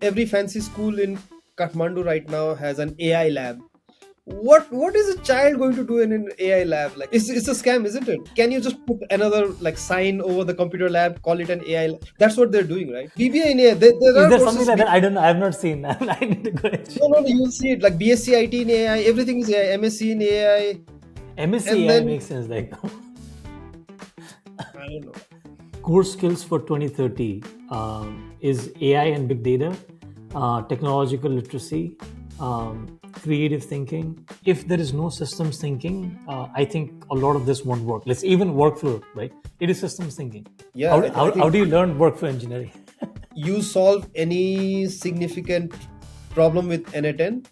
every fancy school in Kathmandu right now has an AI lab. What is a child going to do in an AI lab? Like it's a scam, isn't it? Can you just put another like sign over the computer lab, call it an AI lab? That's what they're doing, right? BBA in AI, there Is are there something courses. like that? I don't know. I have not seen. I need to go and No, check. no, no, you'll see it like BSc IT in AI, everything is AI, MSc in AI, MSc and AI then makes sense. Like I don't know. core skills for 2030 is AI and big data, technological literacy, creative thinking. If there is no systems thinking, I think a lot of this won't work. Let's even workflow, right? It is systems thinking. Yeah, How, I how, how think do you learn workflow engineering? you solve any significant problem with N10,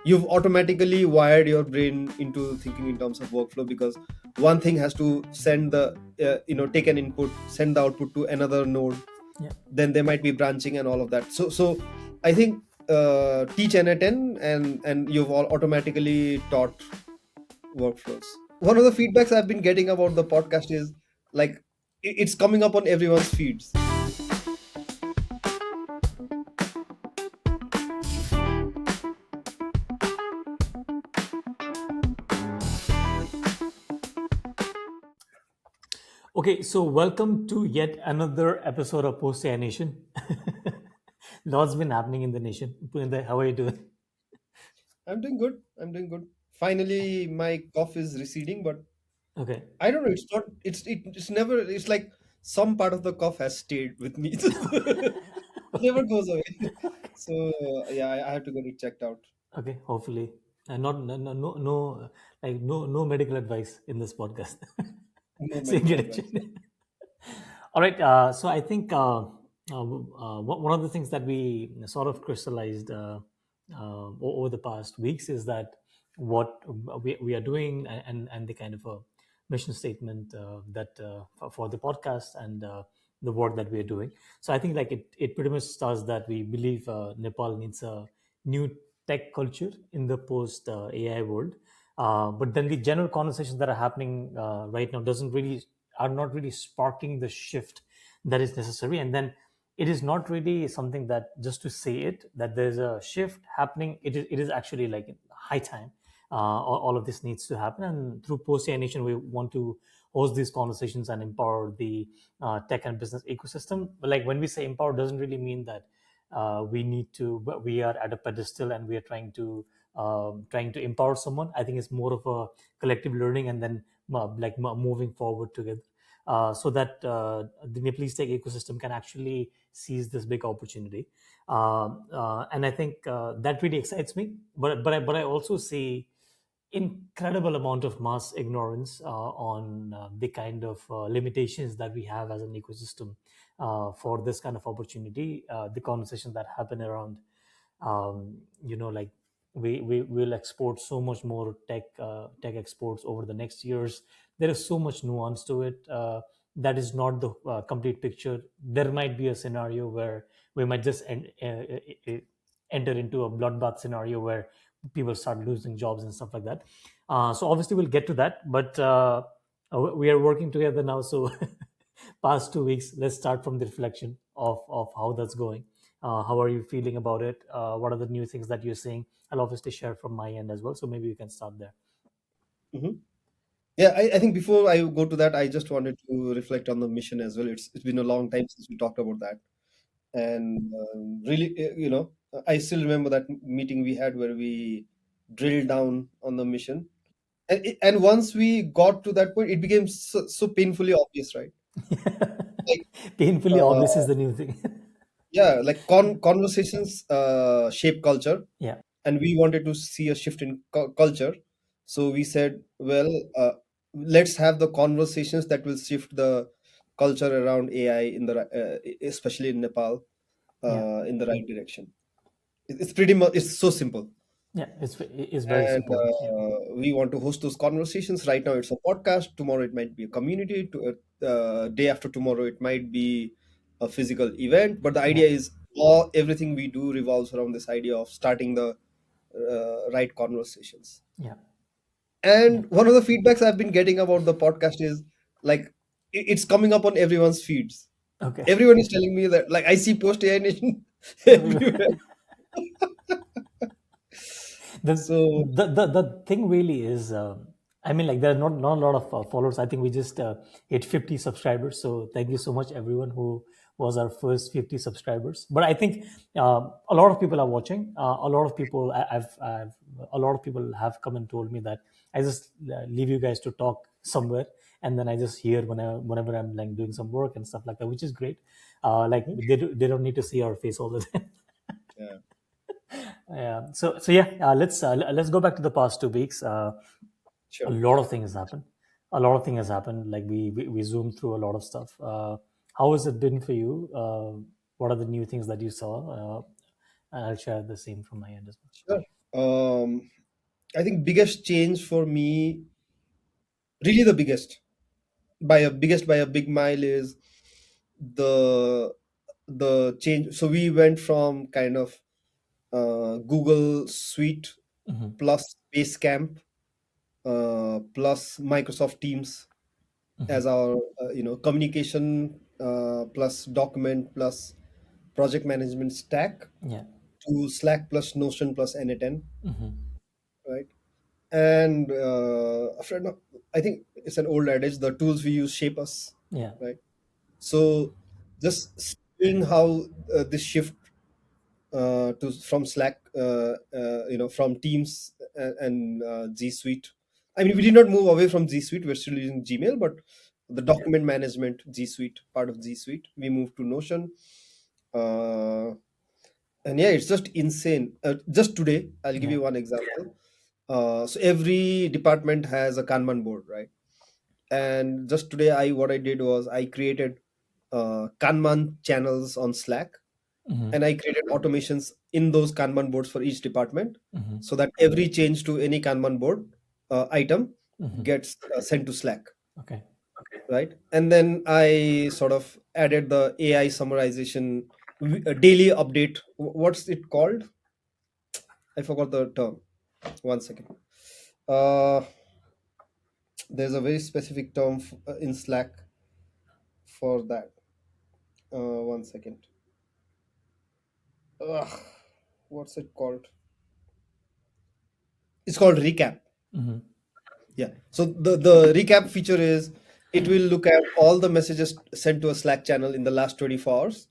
you've automatically wired your brain into thinking in terms of workflow because one thing has to send the take an input, send the output to another node, Yeah. then there might be branching and all of that. So I think teach N10 and you've all automatically taught workflows. One of the feedbacks I've been getting about the podcast is like it's coming up on everyone's feeds. Okay, so welcome to yet another episode of Post AI Nation. Lots been happening in the nation. How are you doing? I'm doing good. I'm doing good. Finally, my cough is receding, but Okay. I don't know. It's not. It's never. It's like some part of the cough has stayed with me. It never goes away. So yeah, I have to get it checked out. Okay, hopefully. And not no medical advice in this podcast. No So you medical get it advice. checked. All right. So I think one of the things that we sort of crystallized over the past weeks is that what we are doing and the kind of a mission statement that for the podcast and the work that we are doing. So I think like it pretty much starts that we believe Nepal needs a new tech culture in the post AI world. But then the general conversations that are happening right now doesn't really are not really sparking the shift that is necessary. And then it is not really something that just to say it that there's a shift happening. It is actually like high time. All of this needs to happen, and through Post AI Nation, we want to host these conversations and empower the tech and business ecosystem. But like when we say empower, doesn't really mean that we are at a pedestal and we are trying to empower someone. I think it's more of a collective learning and then moving forward together, so that the Nepalese tech ecosystem can actually seize this big opportunity. And I think that really excites me. But I also see incredible amount of mass ignorance on the kind of limitations that we have as an ecosystem for this kind of opportunity. The conversations that happen around, like we will export so much more tech exports over the next years. There is so much nuance to it. That is not the complete picture. There might be a scenario where we might just enter into a bloodbath scenario where people start losing jobs and stuff like that. So obviously we'll get to that, but we are working together now. So past 2 weeks, let's start from the reflection of how that's going. How are you feeling about it? What are the new things that you're seeing? I'll obviously share from my end as well. So maybe we can start there. Hmm. Yeah, I think before I go to that, I just wanted to reflect on the mission as well. It's been a long time since we talked about that, and really, I still remember that meeting we had where we drilled down on the mission, and once we got to that point, it became so painfully obvious, right? Like, Painfully obvious uh, is the new thing. yeah, like conversations shape culture, Yeah, and we wanted to see a shift in culture. So we said, well, let's have the conversations that will shift the culture around AI especially in Nepal, yeah, in the right direction. It's pretty much it's so simple, yeah. It's very and simple. Yeah, we want to host those conversations. Right now, it's a podcast. Tomorrow, it might be a community. Day after tomorrow, it might be a physical event. But the yeah, idea is, everything we do revolves around this idea of starting the right conversations. yeah, yeah. And one of the feedbacks I've been getting about the podcast is like it's coming up on everyone's feeds. Okay. Everyone is telling me that like I see post AI nation. everywhere. the, So the thing really is, I mean, like, there are not a lot of followers. I think we just hit 50 subscribers, so thank you so much everyone who was our first 50 subscribers. But I think a lot of people are watching. A lot of people, I've a lot of people have come and told me that I just leave you guys to talk somewhere, and then I just hear whenever I'm like doing some work and stuff like that, which is great. Like, mhm, they don't need to see our face all the time. yeah, Yeah. So yeah, let's go back to the past 2 weeks. A sure. lot of things happened. A lot of things has happened. Like, we zoomed through a lot of stuff. How has it been for you? What are the new things that you saw? And I'll share the same from my end as Sure. Um, I think biggest change for me, really the biggest, by a big mile, is the the change. So we went from kind of Google Suite well. Hmm. plus Basecamp plus Microsoft Teams Hmm. as our communication plus document plus project management stack Yeah. to Slack plus Notion plus N10, Hmm. right? And after no, I think it's an old adage: the tools we use shape us, Yeah. right? So just seeing how this shift to from Slack, from Teams and G Suite. I mean, we did not move away from G Suite. We're still using Gmail, but the document management G Suite, part of G Suite, we moved to Notion. Uh, and yeah, it's just insane. Just today, I'll give Yeah. you one example. So every department has a Kanban board, right? And just today, I what I did was I created Kanban channels on Slack, Hmm. and I created automations in those Kanban boards for each department, Hmm. so that every change to any Kanban board item Hmm. gets sent to Slack, Okay. right? And then I sort of added the AI summarization daily update. What's it called? I forgot the term. One second. Uh, there's a very specific term in Slack for that. One second. Ugh, what's it called? It's called recap. Hmm. Yeah. So the recap feature is it will look at all the messages sent to a Slack channel in the last 24 hours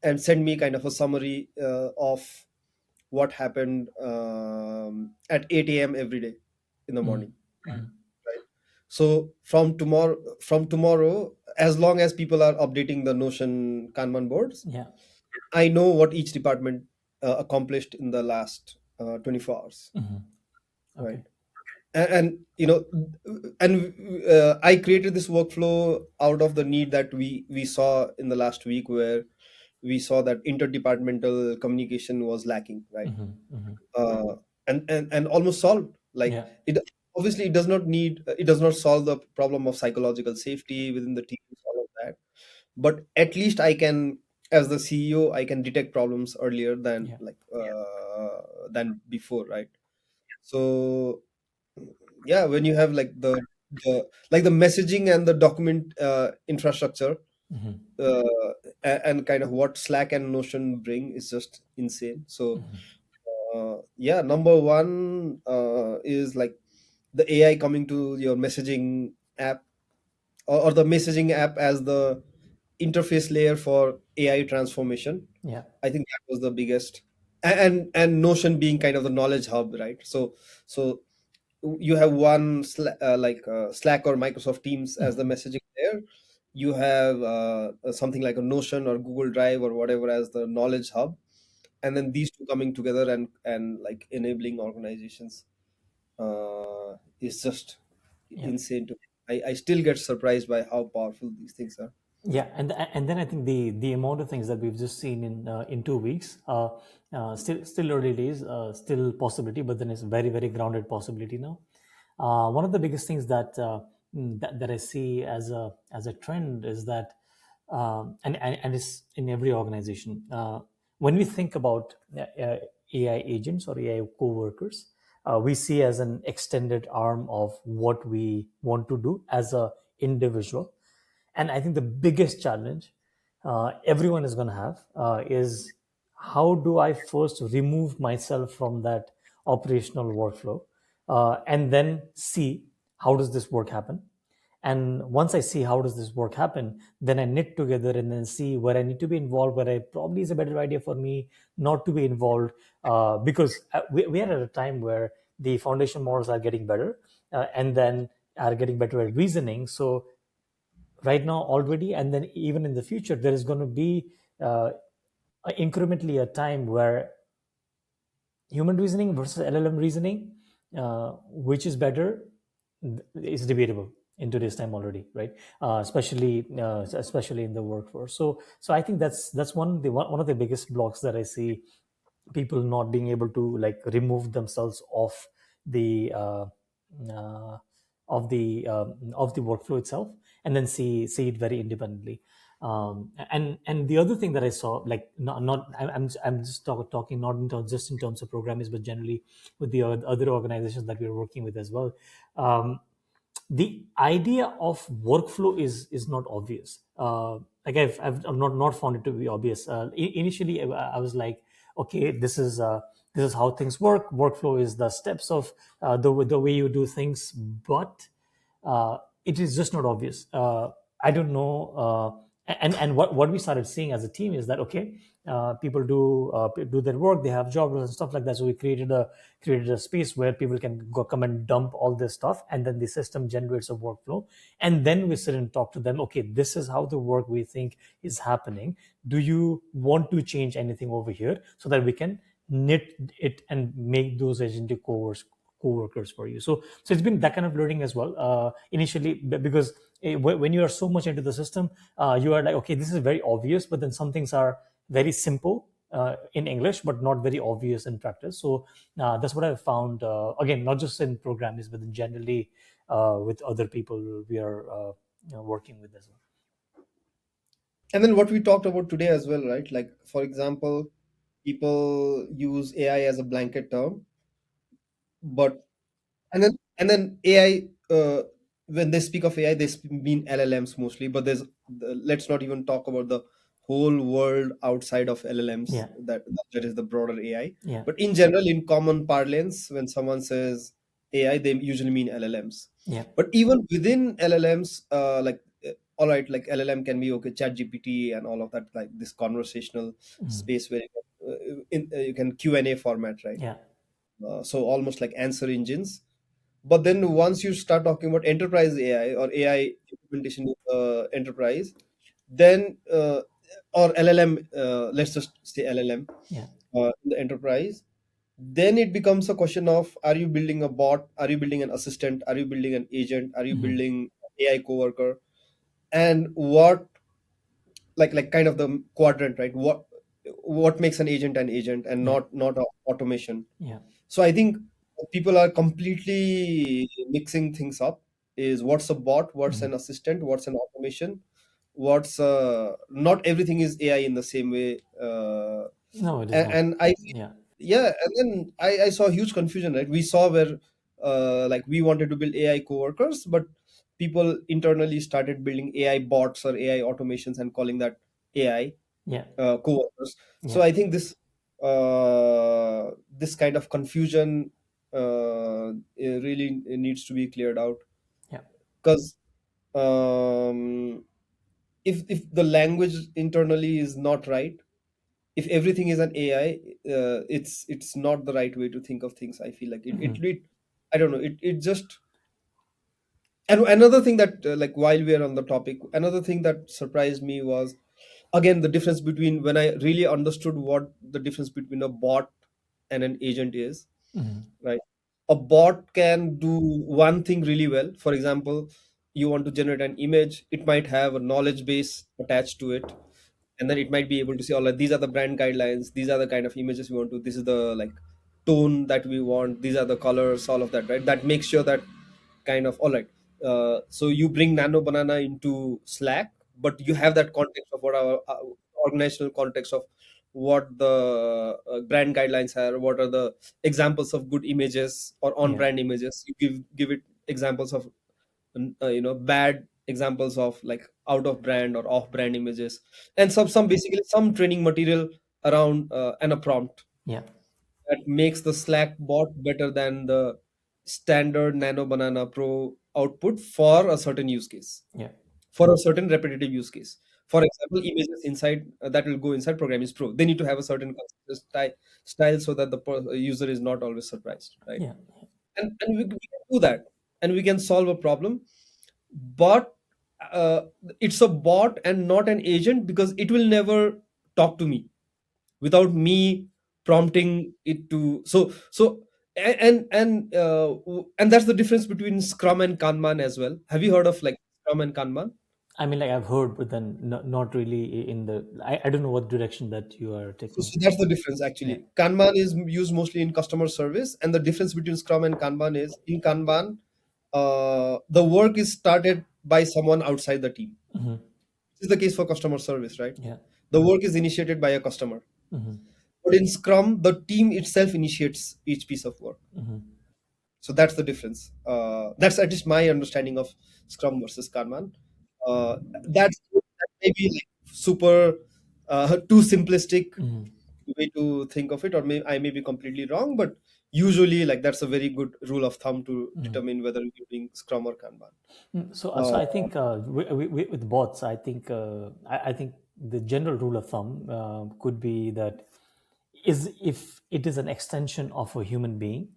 and send me kind of a summary of what happened at 8 a.m. every day in the Hmm. morning. Hmm. Right. So from tomorrow, as long as people are updating the Notion Kanban boards, Yeah. I know what each department accomplished in the last 24 hours. Hmm. Right. Okay. And I created this workflow out of the need that we saw in the last week, where we saw that interdepartmental communication was lacking, right? Hmm. Hmm. uh, and almost solved. Like, Yeah. it obviously it does not solve the problem of psychological safety within the team, all of that, but at least I can, as the CEO, I can detect problems earlier than Yeah. than before, right? So yeah, when you have like the messaging and the document infrastructure, Hmm. uh, and kind of what Slack and Notion bring is just insane. So yeah, number one is like the AI coming to your messaging app, or the messaging app as the interface layer for AI transformation. Yeah. I think that was the biggest. And Notion being kind of the knowledge hub, right? So you have one Slack or Microsoft Teams as the Hmm. messaging layer. You have something like a Notion or Google Drive or whatever as the knowledge hub, and then these two coming together and like enabling organizations is just Yeah. insane to me. I still get surprised by how powerful these things are. Yeah, and then I think the amount of things that we've just seen in 2 weeks, still early days, still possibility, but then it's very very grounded possibility now. One of the biggest things that I see as a trend is that, and it's in every organization. When we think about AI agents or AI co-workers, we see as an extended arm of what we want to do as a individual. And I think the biggest challenge everyone is going to have is how do I first remove myself from that operational workflow, and then see how does this work happen. And once I see how does this work happen, then I knit together and then see where I need to be involved, where I probably is a better idea for me not to be involved, because we are at a time where the foundation models are getting better, and then are getting better at reasoning. So right now already, and then even in the future, there is going to be incrementally a time where human reasoning versus LLM reasoning, which is better, is debatable in today's time already, right? Especially in the workforce. So I think that's one of the biggest blocks that I see, people not being able to like remove themselves off the uh, of the workflow itself, and then see it very independently. And the other thing that I saw, like, not I'm just talking not in terms, just in terms of programmers, but generally with the other organizations that we're working with as well. The idea of workflow is not obvious. Like I've not found it to be obvious. Initially, I was like, okay, this is how things work. Workflow is the steps of the way you do things, but it is just not obvious. I don't know. And what we started seeing as a team is that, okay, people do their work, they have jobs and stuff like that. So we created a space where people can go come and dump all this stuff, and then the system generates a workflow, and then we sit and talk to them. Okay, this is how the work we think is happening. Do you want to change anything over here so that we can knit it and make those agentic co-workers for you? So it's been that kind of learning as well, initially, because when you are so much into the system, you are like, okay, this is very obvious, but then some things are very simple in English but not very obvious in practice. So that's what I've found, again, not just in programs, but generally with other people we are working with as well. And then what we talked about today as well, right? Like, for example, people use AI as a blanket term, but and then AI, when they speak of AI, mean LLMs mostly. But let's not even talk about the whole world outside of LLMs. Yeah, That is the broader AI. yeah, But in general, in common parlance, when someone says AI, they usually mean LLMs. yeah. But even within LLMs, all right, like LLM can be okay, Chat GPT and all of that, like this conversational Mhm. space where you can Q&A format, right? Yeah, So almost like answer engines. But then once you start talking about enterprise AI or AI implementation in the enterprise, then or LLM, let's just say LLM yeah. in the enterprise, then it becomes a question of, are you building a bot? Are you building an assistant? Are you building an agent? Are you Mhm. building AI coworker? And what, like kind of the quadrant, right? What makes an agent and Yeah, not a automation? yeah. So I think people are completely mixing things up. Is what's a bot? What's Mhm. an assistant? What's an automation? What's not everything is AI in the same way. No, it is not. And I Yeah. yeah, and then I saw huge confusion. Right, we saw where like we wanted to build AI coworkers, but people internally started building AI bots or AI automations and calling that AI Yeah, co-workers. So yeah, I think this kind of confusion it really needs to be cleared out, yeah. because um, if the language internally is not right, if everything is an AI, it's not the right way to think of things. I feel like Mhm. I don't know, it just. And another thing that like while we are on the topic, another thing that surprised me was, again, the difference between, when I really understood what the difference between a bot and an agent is, Mhm. right? A bot can do one thing really well. For example, you want to generate an image, it might have a knowledge base attached to it, and then it might be able to say, all right, these are the brand guidelines, these are the kind of images we want to, this is the like tone that we want, these are the colors, all of that, right? That makes sure that kind of, all right, so you bring Nano Banana into Slack, but you have that context of what our organizational context of what the brand guidelines are, what are the examples of good images or on Yeah, brand images. You give it examples of bad examples of like out of brand or off brand images, and some basically some training material around and a prompt Yeah. that makes the Slack bot better than the standard Nano Banana Pro output for a certain use case, Yeah. for a certain repetitive use case. For example, images inside that will go inside Program is Pro. They need to have a certain style so that the user is not always surprised, right? Yeah. And we can do that, and we can solve a problem, but uh, it's a bot and not an agent because it will never talk to me without me prompting it to. And that's the difference between Scrum and Kanban as well. Have you heard of like Scrum and Kanban? I mean, like I've heard, but then not really in the. I don't know what direction that you are So taking. that's the difference Yeah. actually. Kanban is used mostly in customer service, and the difference between Scrum and Kanban is in Kanban, the work is started by someone outside the team. Hmm. This is the case for customer service, right? Yeah. The work is initiated by a customer. Hmm. But in Scrum, the team itself initiates each piece of work. Hmm. So that's the difference. That's at least my understanding of Scrum versus Kanban. Uh, that may be like super too simplistic Hmm. way to think of it, or I may be completely wrong, but usually like that's a very good rule of thumb to determine whether you're doing Scrum or Kanban. So Uh, I think with bots, I think the general rule of thumb could be that is if it is an extension of a human being,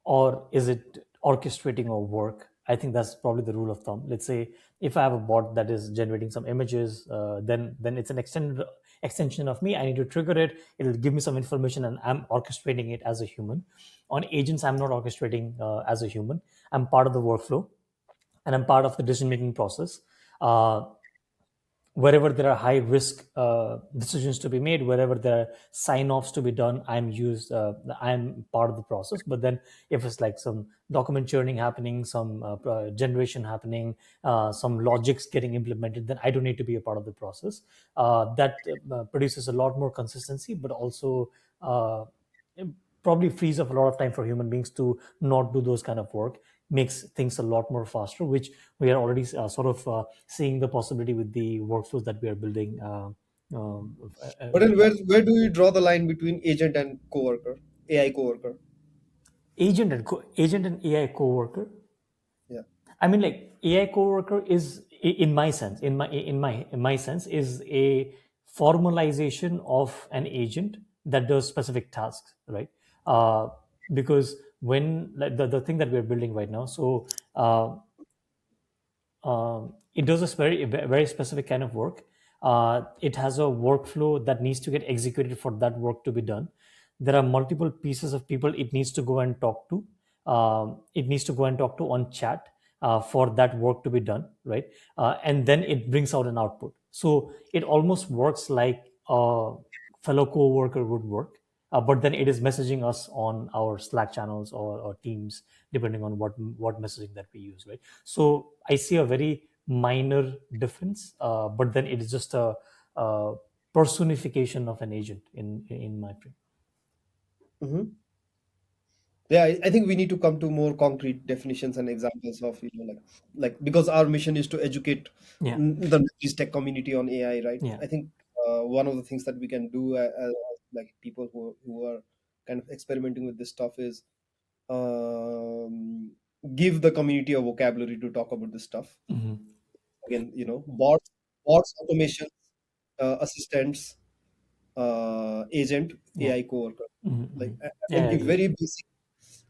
or is it orchestrating our work? I think that's probably the rule of thumb. Let's say if I have a bot that is generating some images, then it's an extension of me. I need to trigger it. It'll give me some information, and I'm orchestrating it as a human. On agents, I'm not orchestrating as a human. I'm part of the workflow, and I'm part of the decision making process. Uh, Wherever there are high risk decisions to be made, wherever there are sign offs to be done, I'm part of the process. But then if it's like some document churning happening, some generation happening, some logics getting implemented, then I don't need to be a part of the process. That produces a lot more consistency, but also uh, it probably frees up a lot of time for human beings to not do those kind of work, makes things a lot more faster, which we are already sort of seeing the possibility with the workflows that we are building. Um, but then where do you draw the line between agent and coworker, AI coworker? Agent and AI coworker. Yeah. I mean, like AI coworker is, in my sense, in my sense, is a formalization of an agent that does specific tasks, right? Uh, because when like the thing that we're building right now, so it does a very specific kind of work. It has a workflow that needs to get executed for that work to be done. There are multiple pieces of people it needs to go and talk to. It needs to go and talk to on chat for that work to be done, right? And then it brings out an output. So it almost works like a fellow co-worker would work, but then it is messaging us on our Slack channels or Teams, depending on what messaging that we use, right? So I see a very minor difference, but then it is just a personification of an agent in my brain. Mhm. Yeah, I think we need to come to more concrete definitions and examples of, like because our mission is to educate Yeah, the Nepalese tech community on AI, right? yeah. I think one of the things that we can do as like people who are kind of experimenting with this stuff is um, give the community a vocabulary to talk about this stuff. Hmm. Again, bots, automation, assistants, agent, Yeah. AI coworker. Hmm. Like Hmm. I Yeah, can I give agree. very basic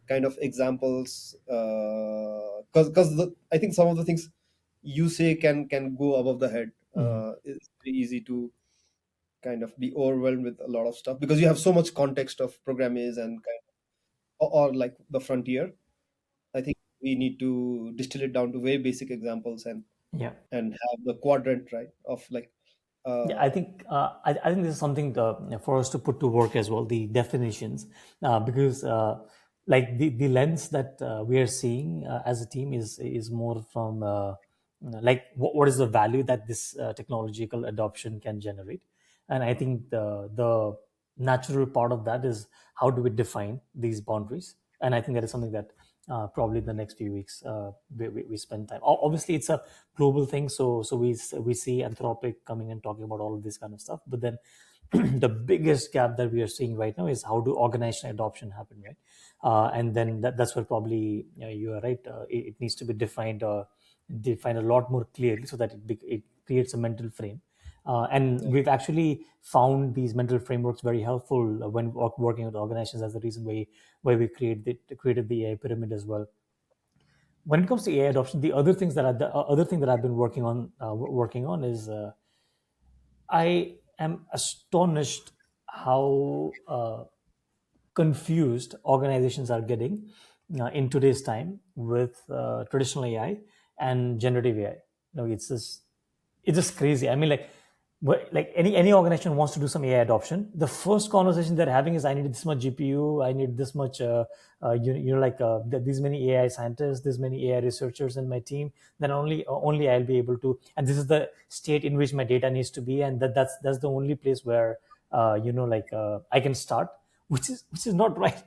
kind of examples because I think some of the things you say can go above the head. Hmm. It's very easy to kind of be overwhelmed with a lot of stuff because you have so much context of program is and or like the frontier. I think we need to distill it down to very basic examples Yeah. and have the quadrant right of like Yeah, uh, I think this is something for us to put to work as well. The definitions, because like the lens that we are seeing as a team is more from like what is the value that this technological adoption can generate, and I think the natural part of that is how do we define these boundaries, and I think that is something that probably the next few weeks we spend time. Obviously, it's a global thing, so we see Anthropic coming and talking about all of this kind of stuff, but then the biggest gap that we are seeing right now is how do organizational adoption happen, right? And then that's where probably you are right. It needs to be defined a lot more clearly so that it creates a mental frame. And Yeah. we've actually found these mental frameworks very helpful when working with organizations. That's the reason why we created the AI pyramid as well. When it comes to AI adoption, the other thing that I've been working on is I am astonished how confused organizations are getting in today's time with traditional AI and generative AI. It's just crazy. I mean, like any organization wants to do some AI adoption. The first conversation they're having is, I need this much GPU, I need this much, these many AI scientists, this many AI researchers in my team. Then only I'll be able to, and this is the state in which my data needs to be, and that's the only place where I can start, which is not right.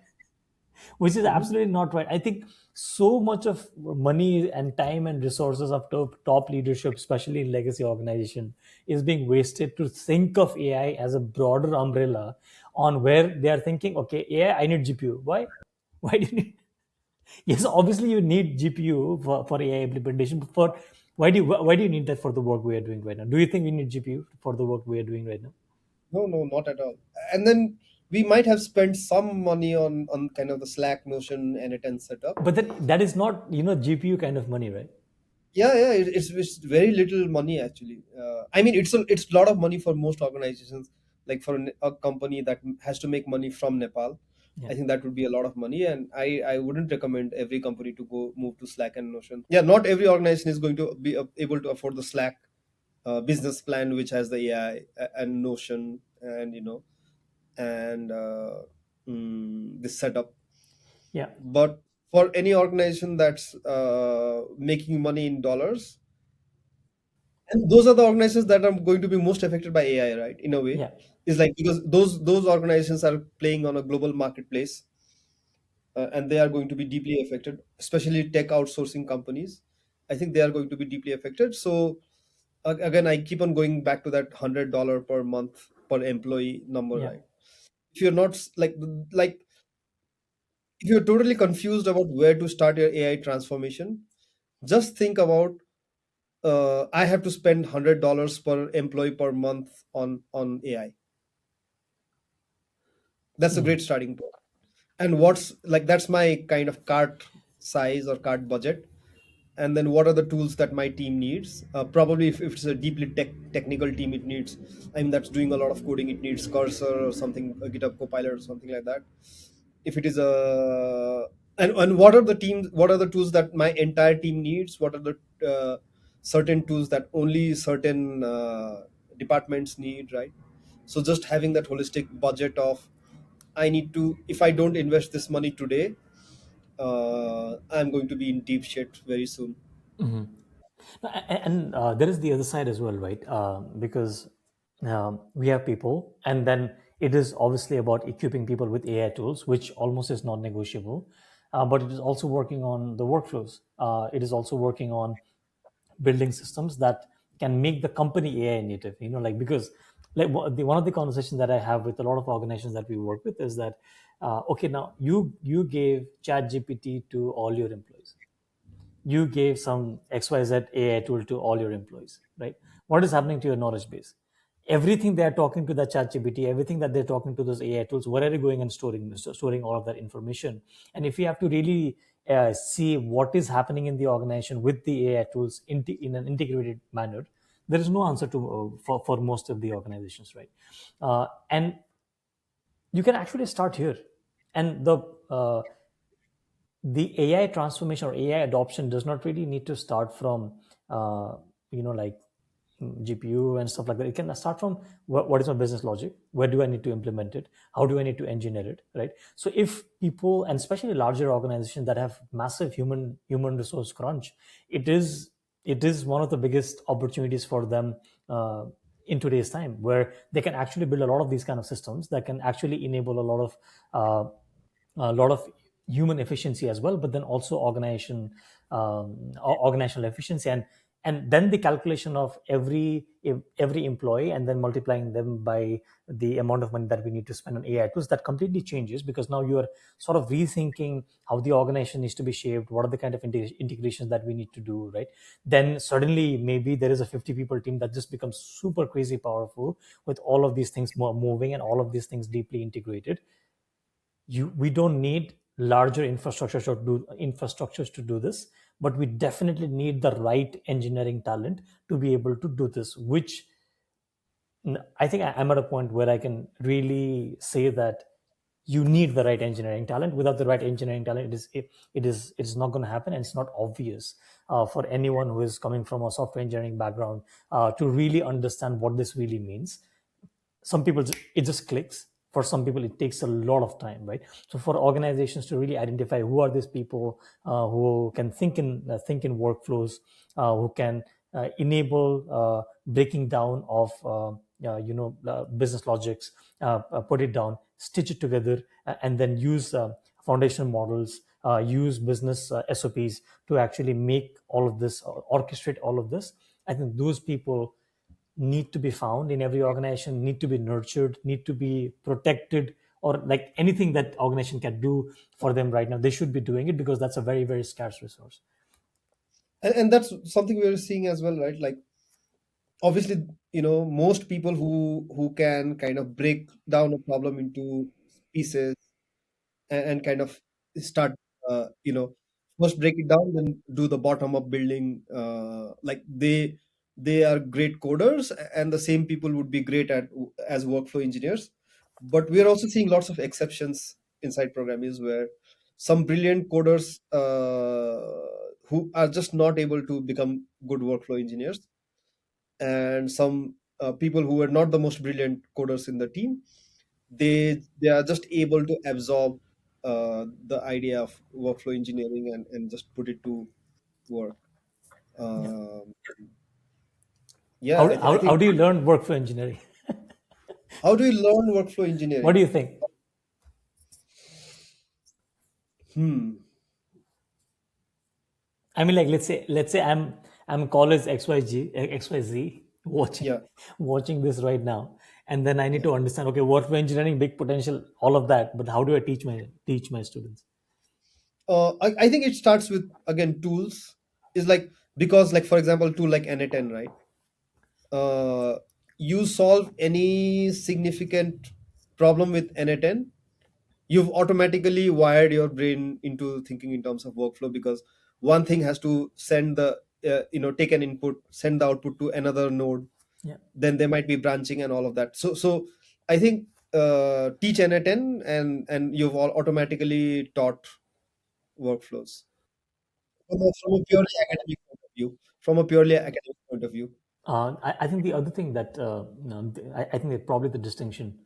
Which is Mhm. absolutely not right. I think so much of money and time and resources of top leadership, especially in legacy organization, is being wasted to think of AI as a broader umbrella on where they are thinking, okay, AI, I need GPU. Why? Why do you need? Yes, obviously you need GPU for AI implementation. But why do you need that for the work we are doing right now? Do you think we need GPU for the work we are doing right now? No, no, not at all. And then we might have spent some money on kind of the Slack, Notion, and a setup. But then that is not GPU kind of money, right? Yeah, yeah, it's very little money actually. I mean, it's a lot of money for most organizations. Like for a company that has to make money from Nepal, Yeah, I think that would be a lot of money, and I wouldn't recommend every company to go move to Slack and Notion. Yeah, not every organization is going to be able to afford the Slack business plan, which has the AI and Notion, and and this setup. yeah, But for any organization that's making money in dollars, and those are the organizations that are going to be most affected by AI, right? In a way, yeah, is like because those organizations are playing on a global marketplace, and they are going to be deeply affected, especially tech outsourcing companies. I think they are going to be deeply affected. So again, I keep on going back to that $100 per month per employee number, yeah. right? If you're not like if you're totally confused about where to start your AI transformation, just think about I have to spend $100 per employee per month on AI. That's a Mhm. great starting point. And what's like that's my kind of cart size or cart budget. And then what are the tools that my team needs? Probably if it's a deeply technical team, it needs. I mean, that's doing a lot of coding. It needs Cursor or something, a GitHub Copilot or something like that. If it is a and what are the teams? What are the tools that my entire team needs? What are the certain tools that only certain departments need? Right. So just having that holistic budget of I need to if I don't invest this money today, I'm going to be in deep shit very soon. Mhm. And there is the other side as well, right? Because we have people, and then it is obviously about equipping people with AI tools, which almost is not negotiable. But it is also working on the workflows. It is also working on building systems that can make the company AI native. Like because like one of the conversations that I have with a lot of organizations that we work with is that okay, now you gave Chat GPT to all your employees, you gave some XYZ AI tool to all your employees, right? What is happening to your knowledge base? Everything they are talking to the ChatGPT, everything that they're talking to those AI tools, where are you going and storing all of that information? And if you have to really see what is happening in the organization with the AI tools in an integrated manner, there is no answer to for most of the organizations, right? And you can actually start here, and the AI transformation or AI adoption does not really need to start from, like GPU and stuff like that. It can start from what is my business logic? Where do I need to implement it? How do I need to engineer it? Right. So if people, and especially larger organizations that have massive human resource crunch, it is it is one of the biggest opportunities for them in today's time, where they can actually build a lot of these kind of systems that can actually enable uh, a lot of human efficiency as well, but then also organizational efficiency. and then the calculation of every employee and then multiplying them by the amount of money that we need to spend on AI tools, that completely changes, because now you are sort of rethinking how the organization needs to be shaped, what are the kind of integrations that we need to do, right? Then suddenly maybe there is a 50 people team that just becomes super crazy powerful with all of these things moving and all of these things deeply integrated. We don't need larger infrastructures to do this, but we definitely need the right engineering talent to be able to do this, which I think I'm at a point where I can really say that you need the right engineering talent. Without the right engineering talent, it is not going to happen, and it's not obvious for anyone who is coming from a software engineering background to really understand what this really means. Some people it just clicks. For some people it takes a lot of time, right? So for organizations to really identify who are these people who can think in workflows, who can enable breaking down of business logics, put it down, stitch it together, and then use foundation models, use business SOPs to actually make all of this, orchestrate all of this. I think those people need to be found in every organization, need to be nurtured, need to be protected, or like anything that organization can do for them right now, they should be doing it, because that's a very, very scarce resource. And that's something we are seeing as well, right? Like, obviously, most people who can kind of break down a problem into pieces, and kind of start, first break it down, then do the bottom up building, like they are great coders, and the same people would be great at as workflow engineers. But we are also seeing lots of exceptions inside programmers, where some brilliant coders, who are just not able to become good workflow engineers, and some people who are not the most brilliant coders in the team, they are just able to absorb the idea of workflow engineering, and just put it to work. Yeah. um, yeah, how, I how, how think, do you learn workflow engineering? how do you learn workflow What do engineering? you think? Hmm. I mean, like, let's say I'm college XYZ watching Yeah, watching this right now, and then I need yeah. to understand, okay, workflow engineering, big potential, all of that, but how do I teach my students? I think it starts with, again, tools. Is like, because, like, for example, tool like n10, right? uh, you solve any significant problem with n10, you've automatically wired your brain into thinking in terms of workflow, because one thing has to send the, take an input, send the output to another node, Yeah. then there might be branching and all of that. So I think, teach n10, and you've all automatically taught workflows, from a purely academic point of view. From a purely academic point of view. I think the other thing that I think that probably the distinction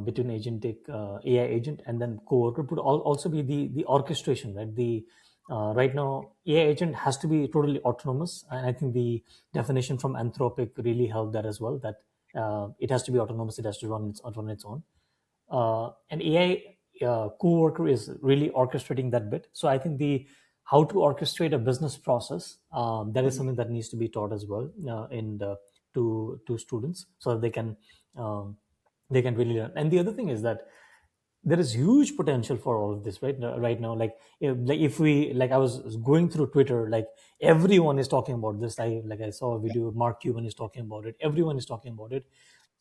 between agentic AI agent and then coworker would also be the orchestration, right? The right now AI agent has to be totally autonomous, and I think the definition from Anthropic really helped that as well. That it has to be autonomous, it has to run its own. An AI co-worker is really orchestrating that bit. So I think the how to orchestrate a business process, that is Mhm. something that needs to be taught as well to students, so that they can really learn. And the other thing is that there is huge potential for all of this right now. If we, like, I was going through Twitter, like everyone is talking about this. I saw a video, Mark Cuban is talking about it, everyone is talking about it.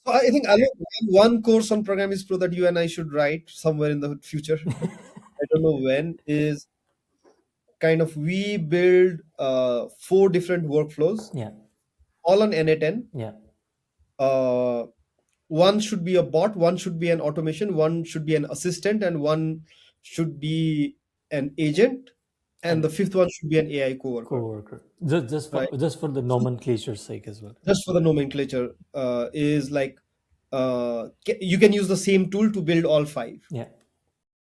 So I think, Alok, one course on Program is Pro that you and I should write somewhere in the future. I don't know when. Is kind of, we build four different workflows, Yeah. all on NA10. Yeah. Uh, one should be a bot, one should be an automation, one should be an assistant, and one should be an agent, and the And fifth one should be an AI coworker. coworker, just Right. for the So, nomenclature's sake as well. just for the nomenclature, is like, you can use the same tool to build all five. Yeah.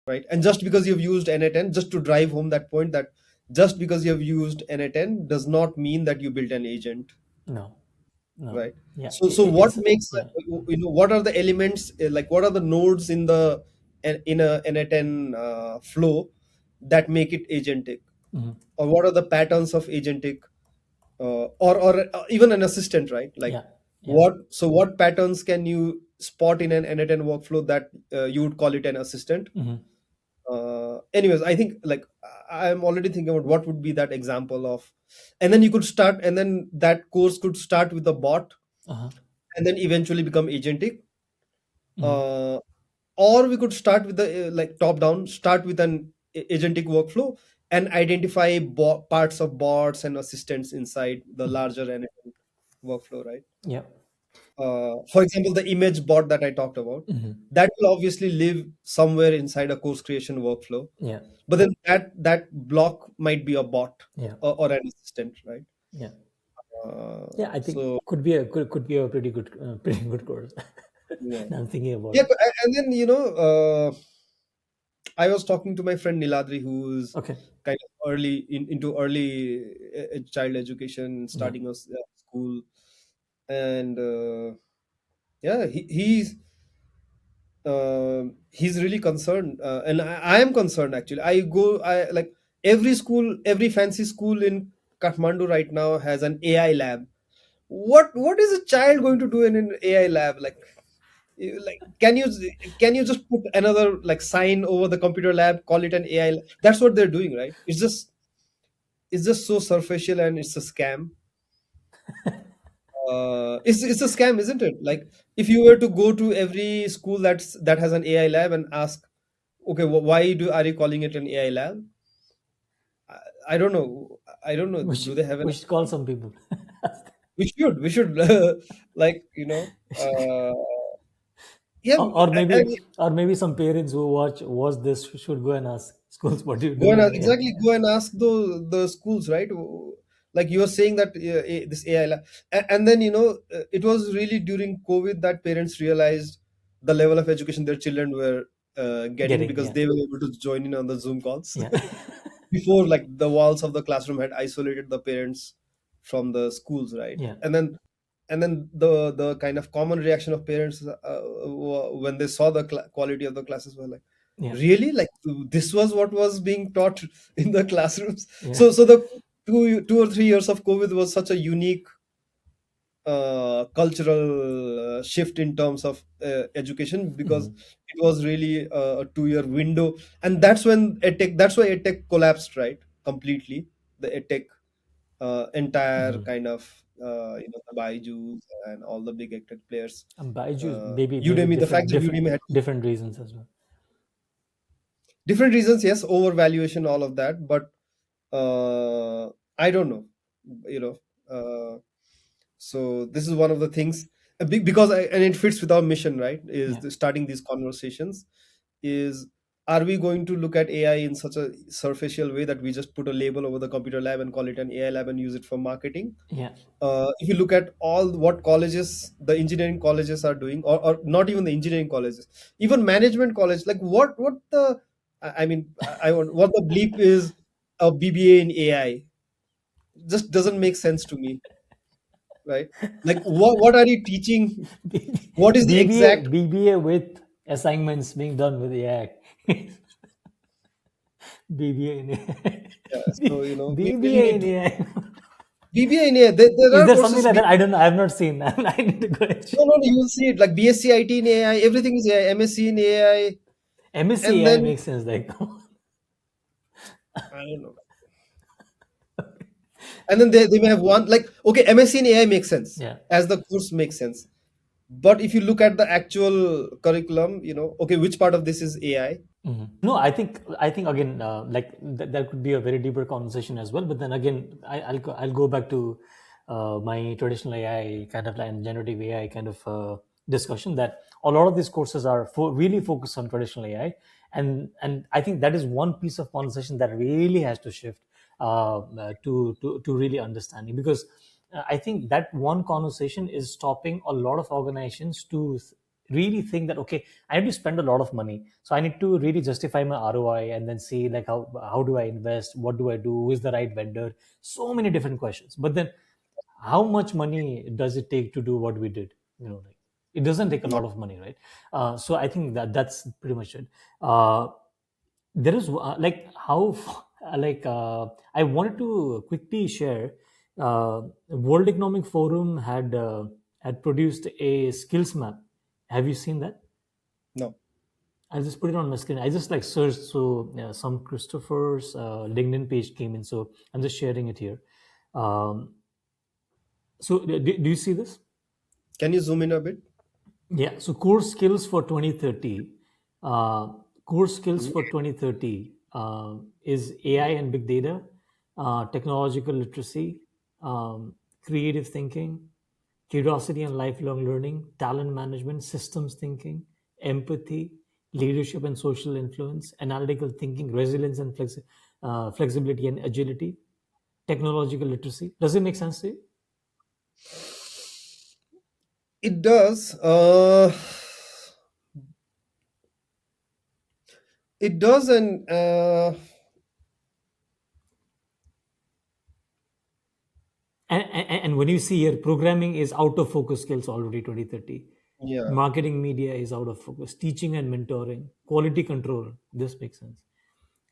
Right? And just because you've used NA10, just to drive home that point, that just because you've used NA10 does not mean that you built an agent, No. No. right? Yeah. So what It's makes, yeah. what are the elements, like what are the nodes in the, in a NA10 flow, that make it agentic, Mhm. or what are the patterns of agentic or even an assistant, right? Like, Yeah. Yeah. what patterns can you spot in an end-to-end workflow that you would call it an assistant? Hmm. Anyways, I think, like, I'm already thinking about what would be that example of, and then you could start, and then that course could start with a bot, Uh-huh. and then eventually become agentic. Hmm. uh, or we could start with the like top down, start with an agentic workflow, and identify parts of bots and assistants inside the larger NLP workflow, right? Yeah. For example, the image bot that I talked about, Hmm. that will obviously live somewhere inside a course creation workflow, Yeah. but then that block might be a bot, Yeah. or an assistant, right? Yeah. Yeah, I think So could be a pretty good course. yeah, Now I'm thinking about yeah, it. and then I was talking to my friend Niladri, who's Okay. kind of into early child education, Yeah. starting us school, and yeah, he's really concerned, and I am concerned actually. I like every school, every fancy school in Kathmandu right now has an AI lab. What is a child going to do in an AI lab? Like, like, can you just put another like sign over the computer lab, call it an AI That's what they're doing, right? It's just so superficial, and it's a scam. It's a scam, isn't it? Like, if you were to go to every school that has an AI lab and ask, okay, why are you calling it an AI lab? I, I don't know. I don't know. Do they have an We should call answer? some people. We should like, yeah, Or maybe some parents who watch this should go and ask schools, what do you go do and in AI? exactly go and ask the schools, right? Like, you were saying that this AI and then it was really during COVID that parents realized the level of education their children were getting, Getting, because yeah. they were able to join in on the Zoom calls. Yeah. Before, like, the walls of the classroom had isolated the parents from the schools, right? Yeah. And then the kind of common reaction of parents, when they saw the quality of the classes, were like, Yeah. really, like, this was what was being taught in the classrooms. Yeah. So the 2 or 3 years of COVID was such a unique cultural shift in terms of education, because Hmm. it was really a 2 year window, and that's why edtech collapsed, right? Completely. The edtech, entire Hmm. kind of, the Byju's and all the big edtech players, And Byju's, maybe Udemy, the fact different that Udemy had different reasons as well. different reasons, yes, overvaluation, all of that, but I don't know, you know. Uh, so this is one of the things, because and it fits with our mission, right? Is Yeah. starting these conversations, is, are we going to look at AI in such a superficial way that we just put a label over the computer lab and call it an AI lab and use it for marketing? Yeah. If you look at all what colleges, the engineering colleges are doing, or not even the engineering colleges, even management college, like, what the, I mean, I want, what the bleep is a BBA in AI? Just doesn't make sense to me, right? Like, what are you teaching? What is the BBA exact? BBA with assignments being done with AI. BBA in AI. So, we really BBA need in to AI. BBA in AI. There Is are there something courses. like that? I don't know. I have not seen. I need to go and check. No, no, you will see it, like BSc IT in AI. Everything is AI. MSc in AI, MSc and AI then makes sense. Like, I don't know. And then they may have one, like, okay, MSc in AI makes sense, yeah. as the course makes sense. But if you look at the actual curriculum, okay, which part of this is AI? Mhm. No, I think again, like that could be a very deeper conversation as well. But then again, I'll go back to my traditional AI kind of like generative AI kind of discussion, that a lot of these courses are really focused on traditional AI, and I think that is one piece of conversation that really has to shift to really understanding, because I think that one conversation is stopping a lot of organizations to really think that, okay, I need to spend a lot of money, so I need to really justify my ROI, and then see like how do I invest, what do I do, who is the right vendor, so many different questions. But then, how much money does it take to do what we did? Like, it doesn't take a Not lot of money, right? So I think that's pretty much it. There is like how like I wanted to quickly share. World Economic Forum had produced a skills map. Have you seen that? No. I'll just put it on my screen. I just like searched, so some Christopher's LinkedIn page came in, so I'm just sharing it here. So do you see this? Can you zoom in a bit? Yeah. So core skills for 2030. Uh, core skills Mhm. for 2030 is AI and big data, technological literacy, creative thinking, curiosity and lifelong learning, talent management, systems thinking, empathy, leadership and social influence, analytical thinking, resilience and flexibility and agility, technological literacy. Does it make sense to you? It does. It does, and And when you see here, programming is out of focus skills already 2030. yeah, Marketing media is out of focus. Teaching and mentoring, quality control. This makes sense.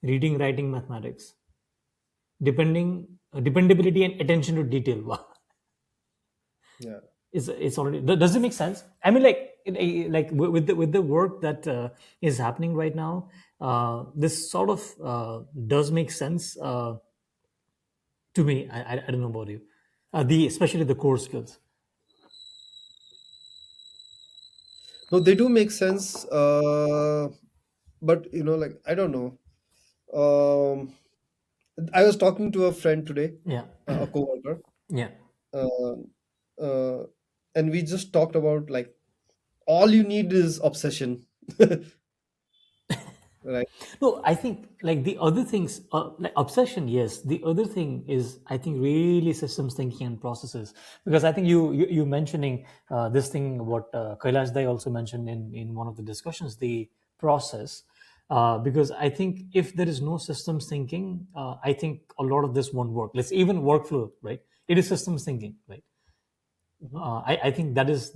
Reading, writing, mathematics, dependability and attention to detail. Wow. yeah. It's already, does it make sense? I mean, like with the work that is happening right now, this sort of does make sense to me. I don't know about you. The especially the core skills. No, they do make sense. But like I don't know. Um, I was talking to a friend today, Yeah. a coworker, Yeah. uh, uh, and we just talked about like all you need is obsession, right? No, I think like the other things, like obsession, yes. The other thing is, I think, really systems thinking and processes. Because I think you mentioning this thing, what Kailash Dai also mentioned in one of the discussions, the process. Because I think if there is no systems thinking, I think a lot of this won't work. Let's even workflow, right? It is systems thinking, right? Mhm. I think that is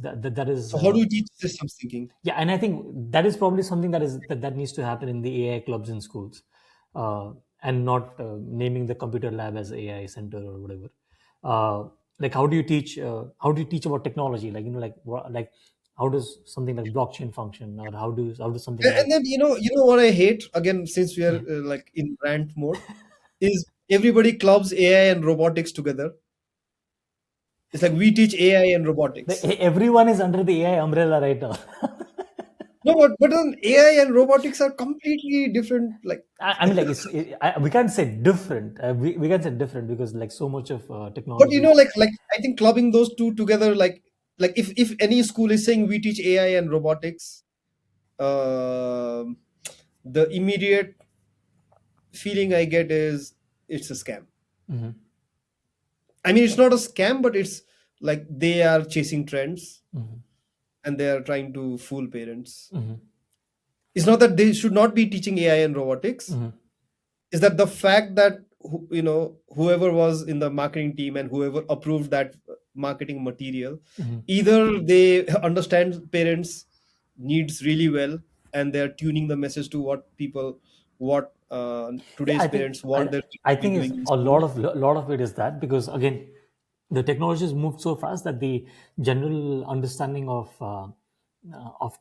So how do you teach systems thinking? yeah, and I think that is probably something that needs to happen in the AI clubs in schools, and not naming the computer lab as AI center or whatever. Like how do you teach about technology? Like like how does something like blockchain function, or how does something And like then you know what I hate again, since we are yeah. like in rant mode, is everybody clubs AI and robotics together. It's like we teach AI and robotics. Everyone is under the AI umbrella right now. No, but then AI and robotics are completely different. Like, I mean, like we can't say different. We can't say different because like so much of but technology. like I think clubbing those two together, like if any school is saying we teach AI and robotics, um, the immediate feeling I get is it's a scam. Mhm, I mean, it's not a scam, but it's like they are chasing trends mhm, and they are trying to fool parents. mhm, It's not that they should not be teaching AI and robotics. mhm, Is that the fact that whoever was in the marketing team and whoever approved that marketing material, mhm. either they understand parents needs really well and they're tuning the message to what Yeah, today's parents want their kids I to be think it's doing in a school. lot of it is that because again, the technology has moved so fast that the general understanding of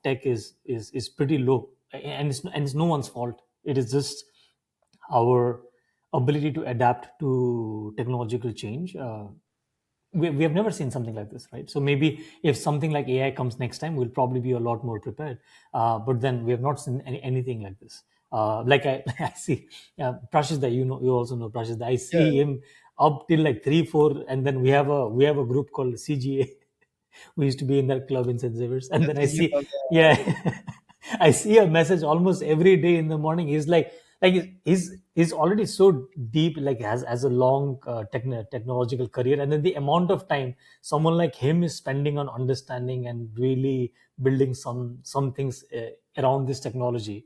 tech is pretty low, and it's no one's fault. It is just our ability to adapt to technological change. We have never seen something like this, right? So maybe if something like AI comes next time, we'll probably be a lot more prepared. But then we have not seen anything like this. Like I, I see Prashida, you also know Prashida. I Yeah, see him up till like 3, 4, and then we have a group called CGA. We used to be in that club in St. Xavier's, and then I CCA see, club, yeah, I see a message almost every day in the morning. He's like he's already so deep, like has a long technological career, and then the amount of time someone like him is spending on understanding and really building some things around this technology,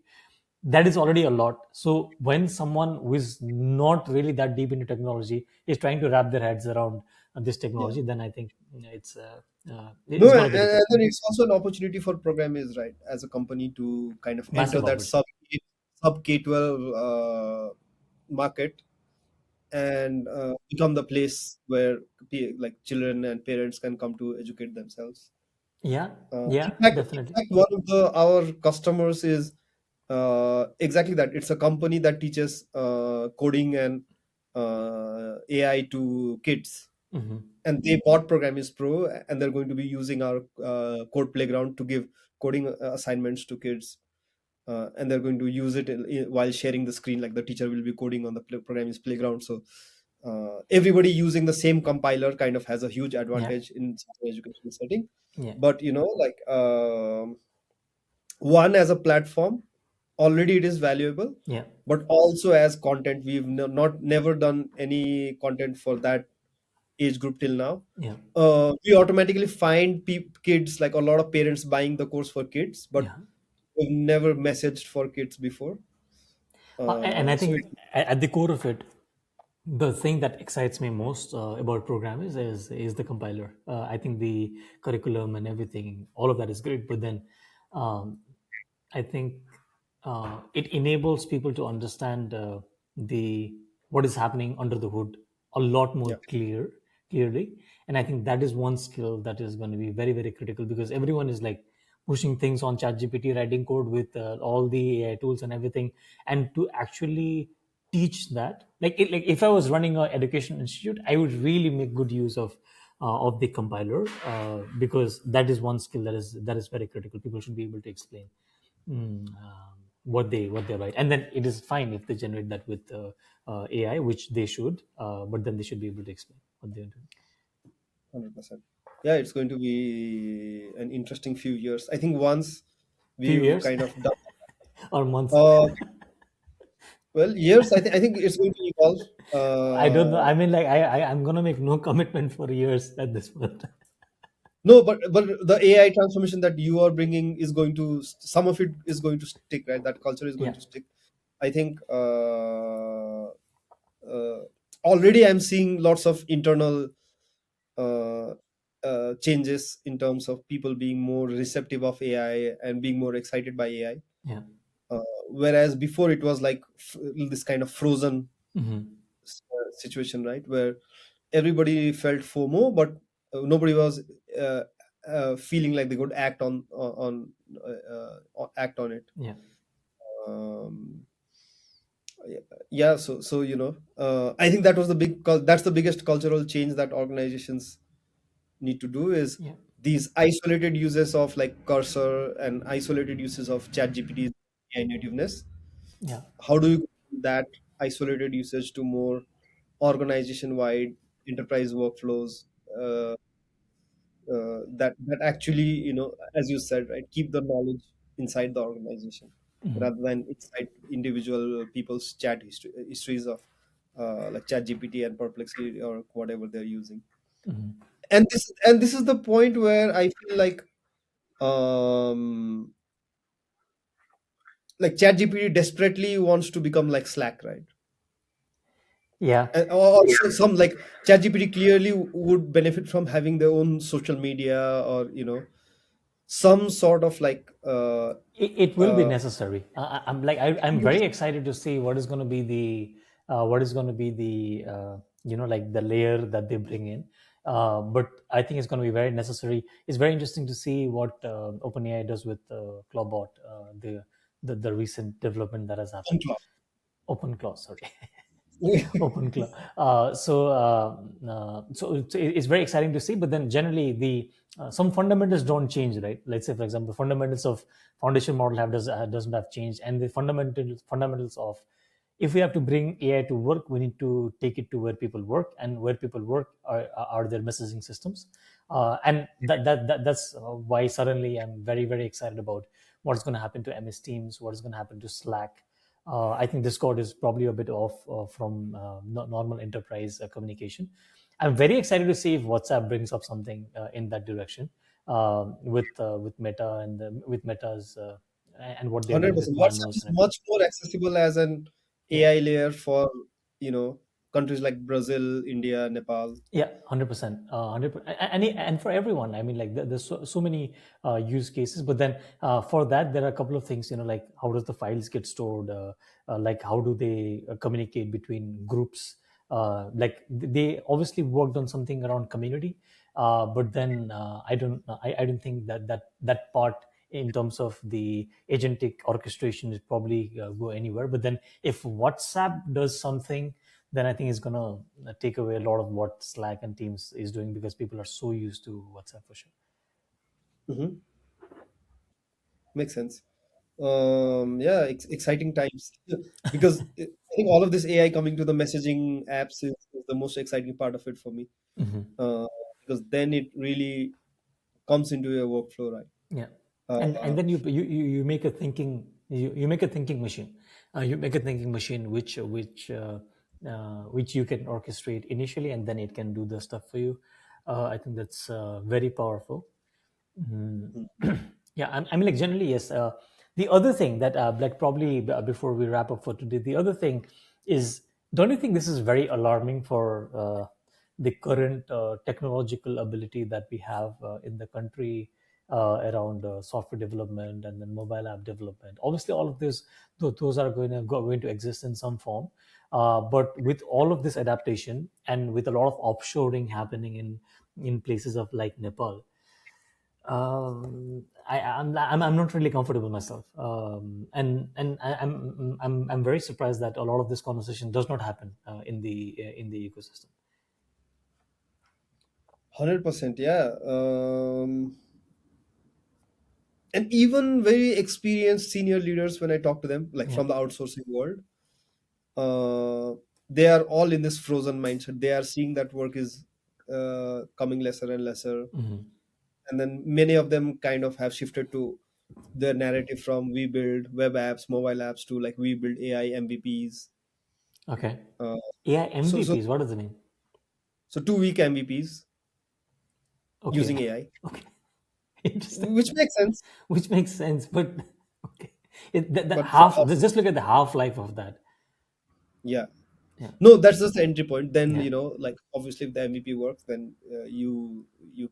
that is already a lot. So when someone who is not really that deep into technology is trying to wrap their heads around this yeah. technology, then I think No, it's going to be and difficult. then it's also an opportunity for programmers, right, as a company to kind of enter Massive that opportunity. sub K-12 market and become the place where like children and parents can come to educate themselves. Yeah, In yeah, fact, definitely. one of the our customers is exactly that. It's a company that teaches coding and AI to kids, Hmm. and they bought Programmers Pro, and they're going to be using our code playground to give coding assignments to kids. And they're going to use it while sharing the screen, like the teacher will be coding on the Programmers Playground. So everybody using the same compiler kind of has a huge Yeah, advantage in such an educational setting. yeah, But like one, as a platform, already it is valuable, yeah, but also as content, we've not never done any content for that age group till now. yeah, We automatically find kids, like a lot of parents buying the course for kids, but yeah. we've never messaged for kids before. And I So think at the core of it, the thing that excites me most about program is the compiler. I think the curriculum and everything, all of that is great, but then um, I think it enables people to understand the what is happening under the hood a lot more yeah, clearly, and I think that is one skill that is going to be very very critical, because everyone is like pushing things on ChatGPT, writing code with all the AI tools and everything, and to actually teach that, like if I was running an education institute, I would really make good use of the compiler, because that is one skill that is very critical. People should be able to explain what they write, and then it is fine if they generate that with AI, which they should, but then they should be able to explain what they're doing. 100%. Yeah, it's going to be an interesting few years. I think once Few we've years kind of done, or months. uh, well, years. I think it's going to evolve. I don't know. I mean, like I'm gonna make no commitment for years at this point. No, but the AI transformation that you are bringing is going to, some of it is going to stick, right? That culture is going Yeah, to stick. I think already I'm seeing lots of internal uh, changes in terms of people being more receptive of AI and being more excited by AI. yeah, Whereas before it was like this kind of frozen hmm, situation, right? Where everybody felt FOMO, but nobody was uh, feeling like they could act on it. yeah, Um, yeah, so I think that was that's the biggest cultural change that organizations need to do, is yeah, these isolated uses of like cursor and isolated uses of chat GPT's AI nativeness. yeah, How do you bring that isolated usage to more organization wide enterprise workflows, uh, that actually, as you said, right, keep the knowledge inside the organization hmm, rather than inside individual people's histories of like chat GPT and Perplexity or whatever they're using. hmm. And this is the point where I feel like chat GPT desperately wants to become like Slack, right? Yeah. And also some like chat GPT clearly would benefit from having their own social media, or some sort of like It will be uh, necessary. I'm like I'm very excited to see what is going to be the like the layer that they bring in. But I think it's going to be very necessary. It's very interesting to see what OpenAI does with Clawbot, the recent development that has happened. unclaw. OpenClaw, sorry. Open club. So it's very exciting to see. But then generally, the some fundamentals don't change, right? Let's say, for example, fundamentals of foundation model doesn't have changed, and the fundamentals of if we have to bring AI to work, we need to take it to where people work, and where people work are their messaging systems, and that's why suddenly I'm very very excited about what's going to happen to MS Teams, what is going to happen to Slack. I think Discord is probably a bit off from normal enterprise communication. I'm very excited to see if WhatsApp brings up something in that direction with Meta and with Meta's and what they're doing with 100%. WhatsApp Manos is and everything. much more accessible as an Yeah, AI layer for you know countries like Brazil, India, Nepal. yeah, 100%, 100%, and for everyone. I mean, like there's so many use cases, but then for that there are a couple of things. Like how does the files get stored? Like how do they communicate between groups? like they obviously worked on something around community, but then I don't think that part in terms of the agentic orchestration is probably go anywhere. But then if WhatsApp does something, then I think it's gonna take away a lot of what Slack and Teams is doing, because people are so used to WhatsApp for sure. Hmm. Makes sense. Yeah, exciting times because I think all of this AI coming to the messaging apps is the most exciting part of it for me. Hmm. uh, because then it really comes into your workflow, right? Yeah, and Uh, then you make a thinking, you make a thinking machine. You make a thinking machine which you can orchestrate initially, and then it can do the stuff for you. I think that's very powerful. Mhm. mhm, Yeah, I mean, like generally, yes. The other thing that, like, probably before we wrap up for today, the other thing is, don't you think this is very alarming for the current technological ability that we have in the country around software development and then mobile app development? Obviously, all of this, those are going to exist in some form. But with all of this adaptation and with a lot of offshoring happening in places of like Nepal, I'm not really comfortable myself, I'm very surprised that a lot of this conversation does not happen in the ecosystem. 100%, yeah. And even very experienced senior leaders, when I talk to them, like Yeah. from the outsourcing world, they are all in this frozen mindset. They are seeing that work is coming lesser and lesser, Hmm. and then many of them kind of have shifted to their narrative from we build web apps, mobile apps, to like we build AI MVPs. Okay. Uh, AI so so MVPs, what does it mean? so 2 week MVPs Okay. using AI, Okay. Interesting. which makes sense. Which makes sense, but okay. The But for half, us, just look at the half life of that. yeah, Yeah. no, that's just the entry point. Then Yeah. like obviously if the MVP works, then you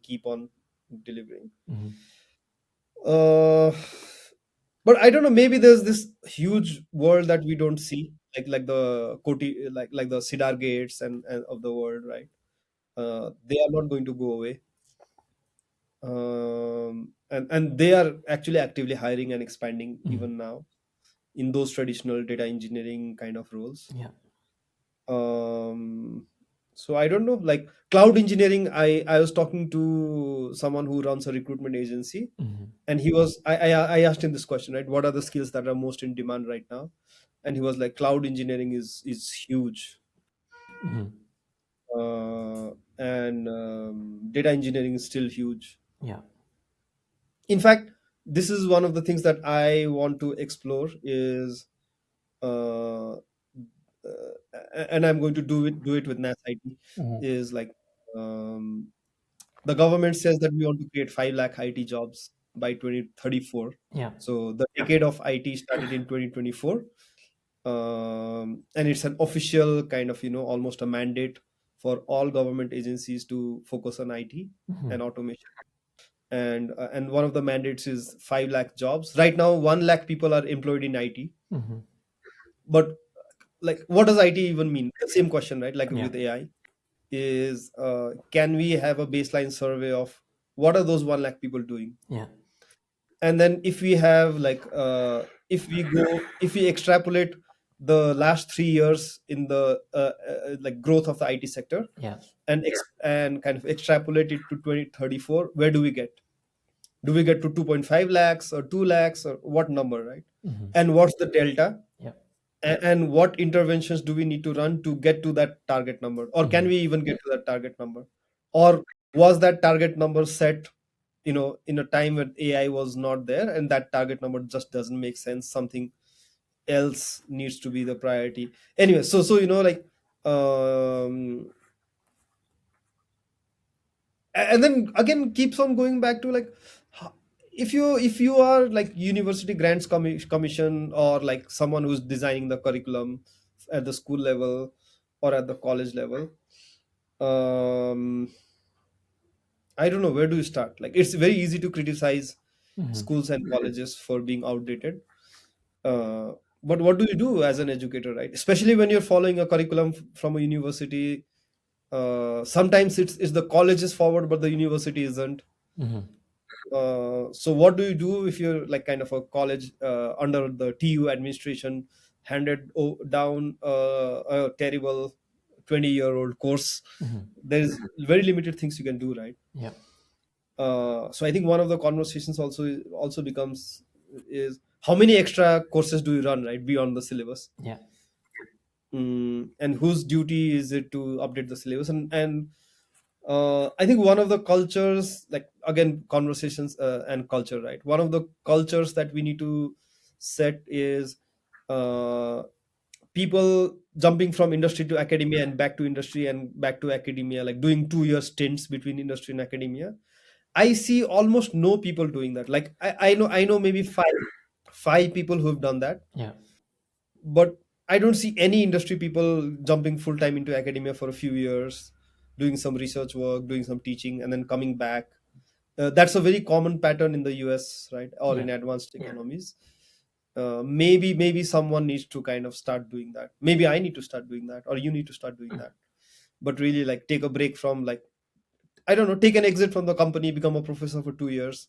keep on delivering. Hmm. Uh, but I don't know. Maybe there's this huge world that we don't see, like the Koti, like the Cedar Gates and of the world, right? They are not going to go away, and they are actually actively hiring and expanding Hmm. even now in those traditional data engineering kind of roles. Yeah. Um, so I don't know, like cloud engineering. I was talking to someone who runs a recruitment agency, Hmm. and he was I asked him this question, right? What are the skills that are most in demand right now? And he was like, cloud engineering is huge, Hmm. and data engineering is still huge. Yeah. In fact, this is one of the things that I want to explore is uh, and I'm going to do it with NAS IT, Hmm. is like um, the government says that we want to create 5 lakh IT jobs by 2034. Yeah. So the decade of IT started in 2024, and it's an official kind of almost a mandate for all government agencies to focus on IT Hmm. and automation. And one of the mandates is 5 lakh jobs. Right now 1 lakh people are employed in IT, Hmm. but like what does IT even mean? The same question, right? Like Yeah. with AI, is can we have a baseline survey of what are those 1 lakh people doing? Yeah. And then if we have like if we extrapolate the last 3 years in the like growth of the IT sector, Yeah. and kind of extrapolate it to 2034, where do we get? Do we get to 2.5 lakhs or 2 lakhs, or what number, right? Hmm. And what's the delta? Yeah. And what interventions do we need to run to get to that target number, or can Hmm. we even get to that target number? Or was that target number set in a time when AI was not there, and that target number just doesn't make sense? Something else needs to be the priority anyway. So like um and then again keeps on going back to like ho- if you are like university grants commission, or like someone who's designing the curriculum at the school level or at the college level, um I don't know, where do you start? Like it's very easy to criticize Hmm. schools and colleges for being outdated. But what do you do as an educator, right? Especially when you're following a curriculum from a university. Sometimes it's the college is forward, but the university isn't. Hmm. So what do you do if you're like kind of a college under the TU administration, handed down a terrible 20-year-old course? Hmm. There's very limited things you can do, right? Yeah. So I think one of the conversations also becomes is how many extra courses do you run, right, beyond the syllabus? Yeah. And whose duty is it to update the syllabus? And I think one of the cultures, like again, conversations and culture, right? One of the cultures that we need to set is uh, people jumping from industry to academia and back to industry and back to academia, like doing 2 year stints between industry and academia. I see almost no people doing that. Like I know maybe five people who've done that, Yeah. but I don't see any industry people jumping full time into academia for a few years, doing some research work, doing some teaching, and then coming back. That's a very common pattern in the US, right, or Yeah. in advanced economies. Maybe someone needs to kind of start doing that. Maybe I need to start doing that, or you need to start doing that. But really, like, take a break from, like, I don't know, take an exit from the company, become a professor for 2 years,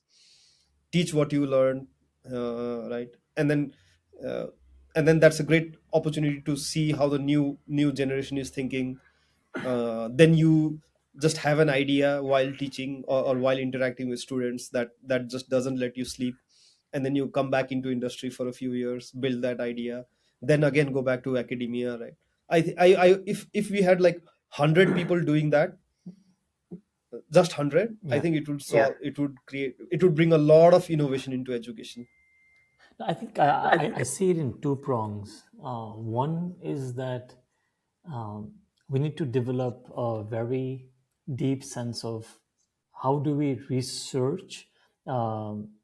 teach what you learn, right, uh, and then that's a great opportunity to see how the new generation is thinking. Then you just have an idea while teaching, or while interacting with students, that just doesn't let you sleep. And then you come back into industry for a few years, build that idea, then again go back to academia, right? If we had like 100 people doing that, just 100, I Yeah. think it would solve, it would bring a lot of innovation into education. I think I see it in two prongs. One is that um, we need to develop a very deep sense of how do we research, um,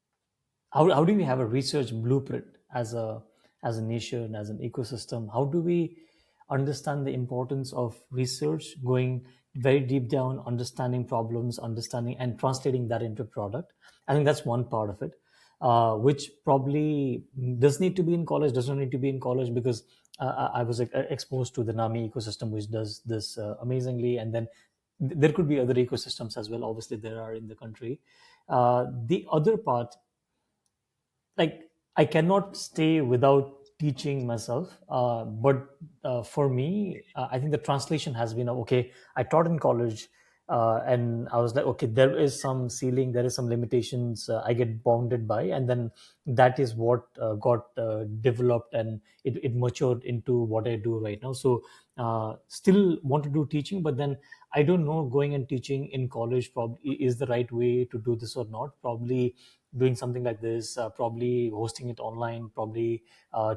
how do we have a research blueprint as a nation, as an ecosystem. How do we understand the importance of research, going very deep down, understanding problems, understanding and translating that into product. I think that's one part of it, which probably does need to be in college, doesn't need to be in college, because I was exposed to the NAMI ecosystem, which does this amazingly. And then there could be other ecosystems as well. Obviously, there are in the country. The other part, like, I cannot stay without teaching myself, but for me, I think the translation has been okay. I taught in college, and I was like, okay, there is some ceiling, there is some limitations I get bounded by, and then that is what got developed, and it matured into what I do right now. So still want to do teaching, but then I don't know, going and teaching in college probably is the right way to do this or not. Probably doing something like this, probably hosting it online, probably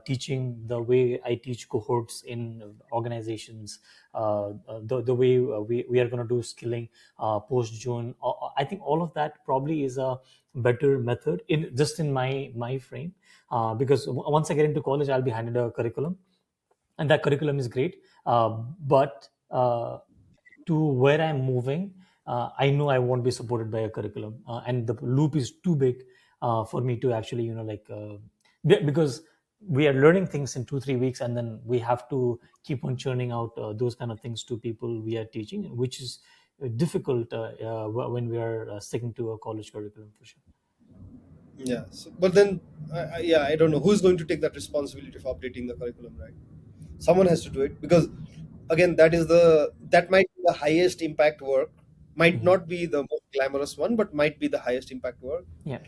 teaching the way I teach cohorts in organizations, the way we are going to do skilling post June. I think all of that probably is a better method in just in my frame, because once I get into college, I'll be handed a curriculum, and that curriculum is great. But to where I'm moving, I know I won't be supported by a curriculum, and the loop is too big for me to actually, because we are learning things in 2 3 weeks, and then we have to keep on churning out those kind of things to people we are teaching, which is difficult when we are sticking to a college curriculum for sure. Yeah, so, but then yeah, I don't know who's going to take that responsibility of updating the curriculum, right? Someone has to do it, because again, that might be the highest impact work, might Mhm. not be the most glamorous one, but might be the highest impact work. Yeah.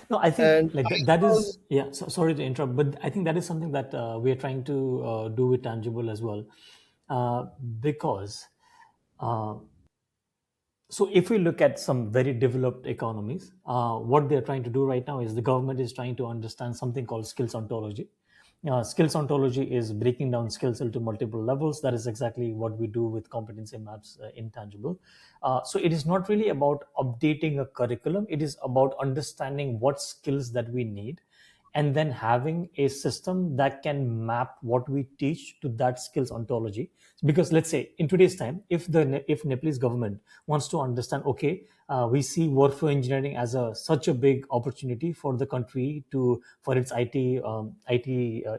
No, I think And like that is, yeah. So, sorry to interrupt, but I think that is something that we are trying to do with tangible as well, because uh, so if we look at some very developed economies, what they're trying to do right now is the government is trying to understand something called skills ontology. Skills ontology is breaking down skills into multiple levels. That is exactly what we do with competency maps in tangible. So it is not really about updating a curriculum, it is about understanding what skills that we need, and then having a system that can map what we teach to that skills ontology. Because let's say in today's time, if Nepalese government wants to understand, okay, we see warfare engineering as a such a big opportunity for the country to, for its IT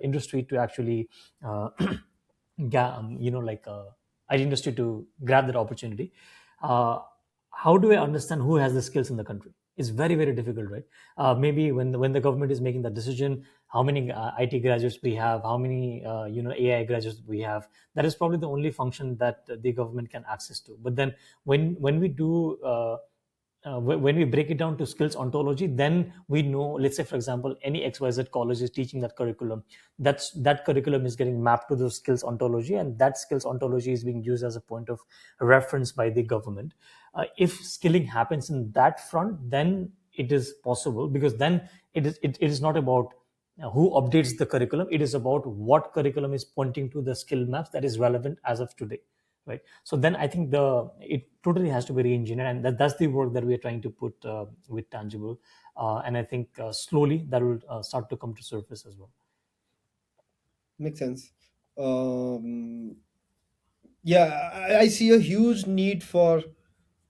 industry to actually uh, like IT industry to grab that opportunity. Uh, how do I understand who has the skills in the country? It's very very difficult, right? Maybe when the government is making that decision, how many IT graduates we have, how many AI graduates we have, that is probably the only function that the government can access to. But then when we do when we break it down to skills ontology, then we know, let's say for example, any XYZ college is teaching that curriculum, that curriculum is getting mapped to the skills ontology, and that skills ontology is being used as a point of reference by the government. If skilling happens in that front, then it is possible, because then it is not about who updates the curriculum, it is about what curriculum is pointing to the skill maps that is relevant as of today, right? So then I think the it totally has to be re-engineered, and that's the work that we are trying to put with Tangible, and I think slowly that will start to come to surface as well. Makes sense. Um, yeah, I see a huge need for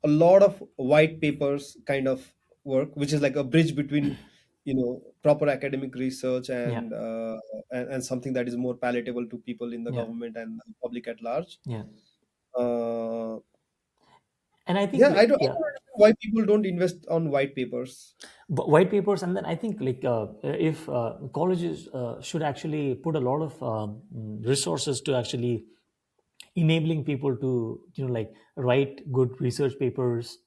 a lot of white papers kind of work, which is like a bridge between, proper academic research Yeah, and something that is more palatable to people in the yeah, government and the public at large. yeah. Uh, And I think yeah, like, I yeah, don't understand why people don't invest on white papers. white papers. And then I think like if colleges should actually put a lot of resources to actually enabling people to like write good research papers,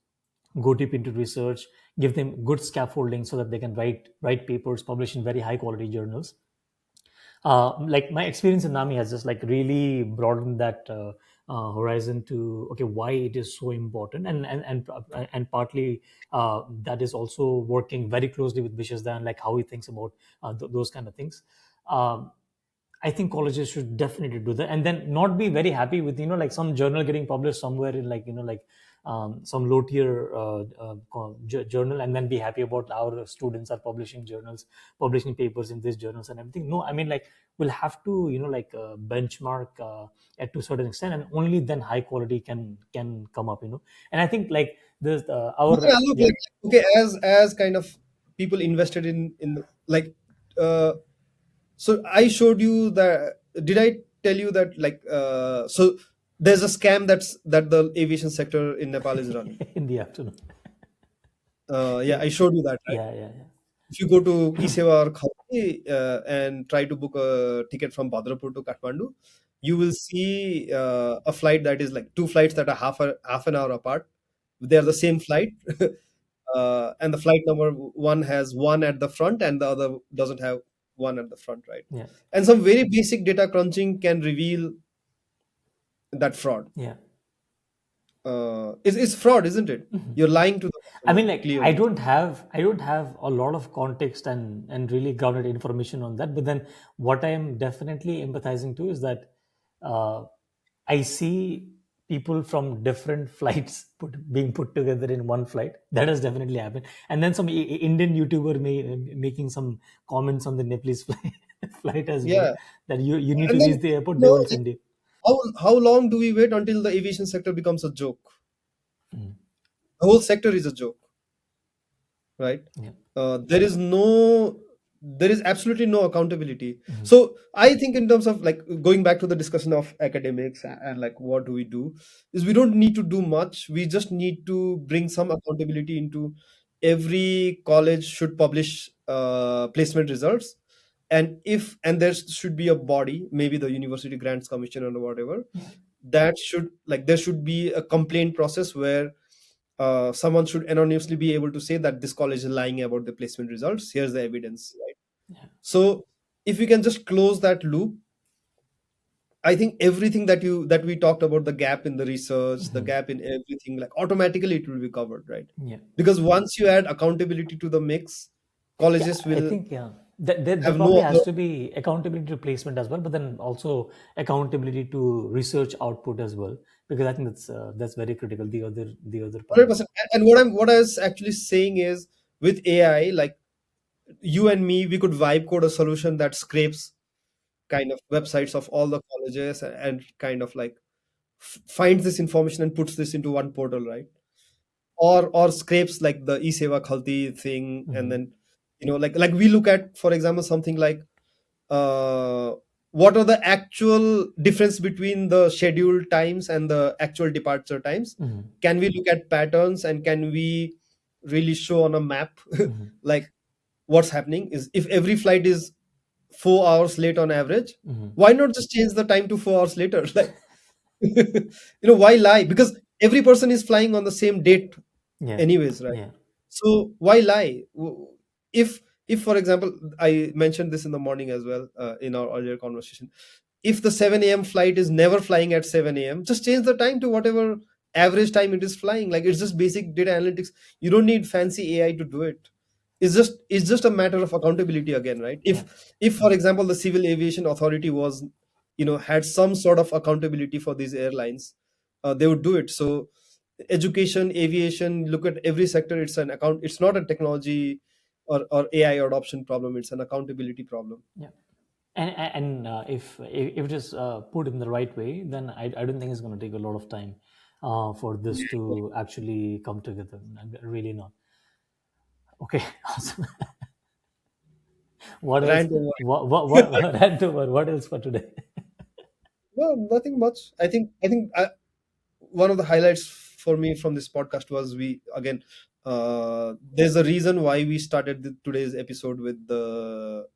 go deep into research, give them good scaffolding so that they can write papers, publish in very high quality journals. Like my experience in NAMI has just like really broadened that horizon to, okay, why it is so important. And partly that is also working very closely with Vishesda and like how he thinks about those kind of things. um, I think colleges should definitely do that, and then not be very happy with like some journal getting published somewhere in like like some low tier journal, and then be happy about our students are publishing journals, publishing papers in these journals and everything. No, I mean like we'll have to like benchmark at to a certain extent, and only then high quality can come up. And I think like this Okay, our I look yeah. like, okay, as kind of people invested in like, uh, so I showed you that. Did I tell you that, like, so there's a scam that the aviation sector in Nepal is running. In the afternoon. Yeah, Yeah, I showed you that, right? yeah, yeah, If you go to eSeva or Khawai, and try to book a ticket from Bhadrapur to Kathmandu, you will see a flight that is like two flights that are half an hour apart. They are the same flight, and the flight number one has one at the front, and the other doesn't have one at the front, right? yeah, And some very basic data crunching can reveal that fraud. yeah. It's fraud, isn't it? You're lying to the I customer mean, like clearly. I don't have a lot of context and really grounded information on that. But then, what I am definitely empathizing to is that uh, I see people from different flights being put together in one flight. That has definitely happened. And then some Indian YouTuber making some comments on the Nepalese flight as well. Yeah, That you need to and then, reach the airport, they will send you. how long do we wait until the aviation sector becomes a joke? Mm. The whole sector is a joke, right? Yeah. There is absolutely no accountability. Mhm. So I think in terms of like going back to the discussion of academics and like what do we do, is we don't need to do much. We just need to bring some accountability into every college should publish placement results. And there should be a body, maybe the University Grants Commission or whatever, Yeah. that should, like, there should be a complaint process where someone should anonymously be able to say that this college is lying about the placement results. Here's the evidence, right? Yeah. So if we can just close that loop, I think everything that we talked about, the gap in the research, the Mhm. gap in everything, like automatically it will be covered, right? Yeah. Because once you add accountability to the mix, Yeah, colleges I will think yeah, there have no probably other. has to be accountability to placement as well, but then also accountability to research output as well, because I think that's very critical. The other part of it. 100%. And what I was actually saying is, with AI, like, you and me, we could vibe code a solution that scrapes kind of websites of all the colleges and kind of like finds this information and puts this into one portal, right? Or scrapes like the e-seva khalti thing, and Mhm. then like we look at, for example, something like uh, what are the actual difference between the scheduled times and the actual departure times. Mhm. Can we look at patterns, and can we really show on a map Mhm. like what's happening is if every flight is 4 hours late on average, Mhm. why not just change the time to 4 hours later? Like, why lie? Because every person is flying on the same date Yeah. anyways, right? Yeah. So why lie? If for example, I mentioned this in the morning as well, in our earlier conversation, if the 7 a.m. flight is never flying at 7 a.m., just change the time to whatever average time it is flying. Like, it's just basic data analytics. You don't need fancy AI to do it. It's just a matter of accountability again, right? Yeah. If for example the Civil Aviation Authority was, had some sort of accountability for these airlines, they would do it. So education, aviation, look at every sector. It's not a technology or AI adoption problem. It's an accountability problem. Yeah. And if it is put in the right way, then I don't think it's going to take a lot of time for this to actually come together. Really not. Okay. Awesome. What else? Rant over. What rant over? What else for today? No, nothing much. I think one of the highlights for me from this podcast was, we again, there's a reason why we started today's episode with the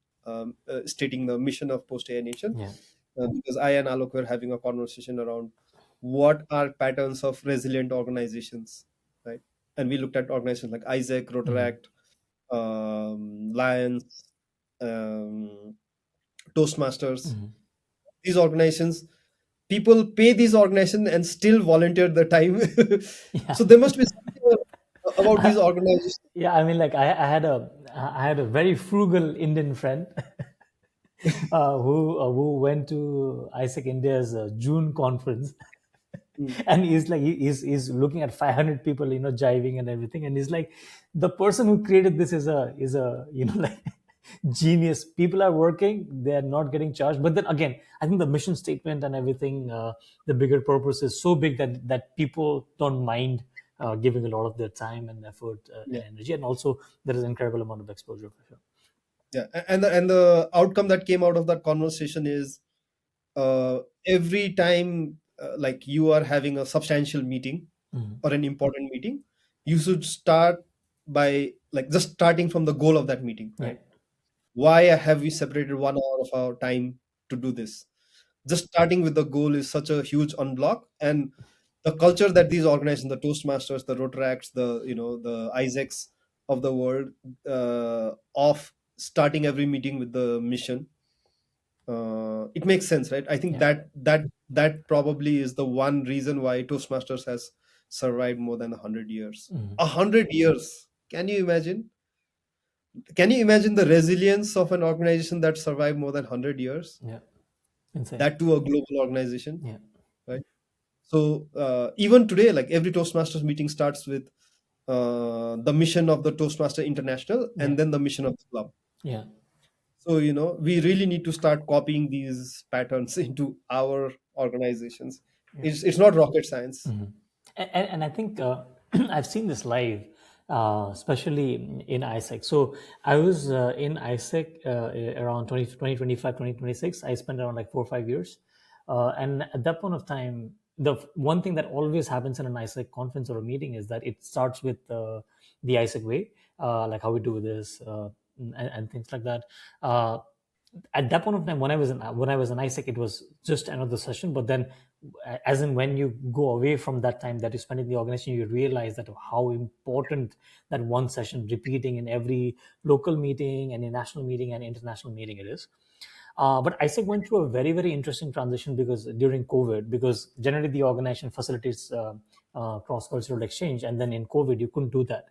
stating the mission of Post AI Nation, Yeah. because I and Alok were having a conversation around what are patterns of resilient organizations, right? And we looked at organizations like Isaac, Mhm. Rotaract, Lions, Toastmasters. Mhm. These organizations, people pay these organizations and still volunteer the time. Yeah. So there must be something about these organizations. Yeah. I mean, like I had a very frugal Indian friend who went to Isaac India's June conference, Mm, and he's like he's looking at 500 people, jiving and everything, and he's like, the person who created this is a like genius. People are working, they are not getting charged. But then again, I think the mission statement and everything, the bigger purpose is so big that people don't mind giving a lot of their time and effort yeah, and energy, and also there is an incredible amount of exposure for sure. yeah. And the outcome that came out of that conversation is, every time, like, you are having a substantial meeting Mhm. or an important meeting, you should start by, like, just starting from the goal of that meeting, Yeah. right? Why have we separated 1 hour of our time to do this? Just starting with the goal is such a huge unblock. And the culture that these organizations, the Toastmasters, the Rotaracts, the Isaacs of the world, of starting every meeting with the mission, it makes sense, right? I think Yeah. that probably is the one reason why Toastmasters has survived more than 100 years. Mhm. 100 years. Can you imagine the resilience of an organization that survived more than 100 years? Yeah. Insane. That to a global organization, Yeah. right? So even today, like, every Toastmasters meeting starts with the mission of the Toastmaster International Yeah. and then the mission of the club. Yeah. So, we really need to start copying these patterns into our organizations. Yeah. It's not rocket science. Mhm. And I think I've seen this live, especially in ISEC. So I was in ISEC around 2025, 2026. I spent around like 4 or 5 years. And at that point of time, one thing that always happens in an ISEC conference or a meeting is that it starts with the ISEC way, like how we do this and things like that. Uh, at that point of time, when I was in ISEC, it was just another session. But then, as in when you go away from that time that you spend in the organization, you realize that how important that one session repeating in every local meeting and a national meeting and international meeting it is. But ISEC went through a very, very interesting transition because during COVID, because generally the organization facilitates cross-cultural exchange, and then in COVID you couldn't do that.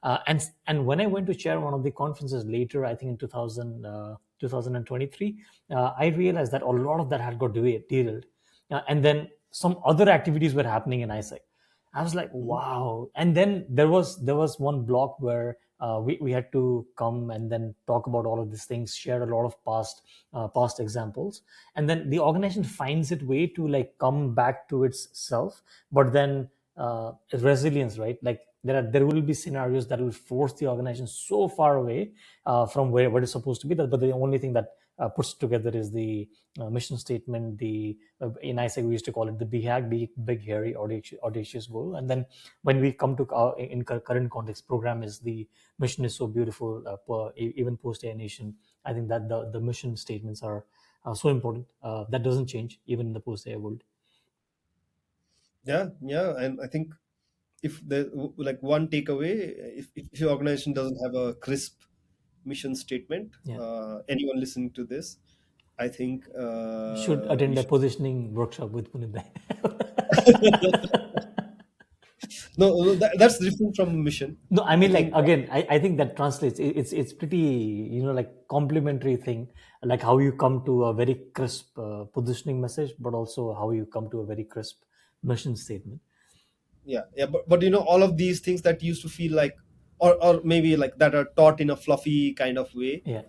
And when I went to chair one of the conferences later, I think in 2023, I realized that a lot of that had got derailed, and then some other activities were happening in ISEC. I was like, Mhm. wow. And then there was one block where we had to come and then talk about all of these things, share a lot of past examples, and then the organization finds its way to like come back to its self. But then resilience, right? Like there will be scenarios that will force the organization so far away from where what is supposed to be. That, but the only thing that puts together is the mission statement. The in ISEC we used to call it the BHAG, big hairy audacious goal. And then when we come to our, in current context, program is the mission is so beautiful. Even post AI Nation, I think that the mission statements are so important. That doesn't change even in the post AI world. Yeah, yeah, and I think if the like one takeaway, if your organization doesn't have a crisp mission statement, Yeah, anyone listening to this, I think you should we attend a should. positioning workshop with Punit Bhai. No, no, that's different from mission. No, I I mean, like think, again, I think that translates. It's pretty, like complementary thing, like how you come to a very crisp positioning message, but also how you come to a very crisp mission statement. yeah, yeah, but all of these things that used to feel like, or maybe like that are taught in a fluffy kind of way, Yeah.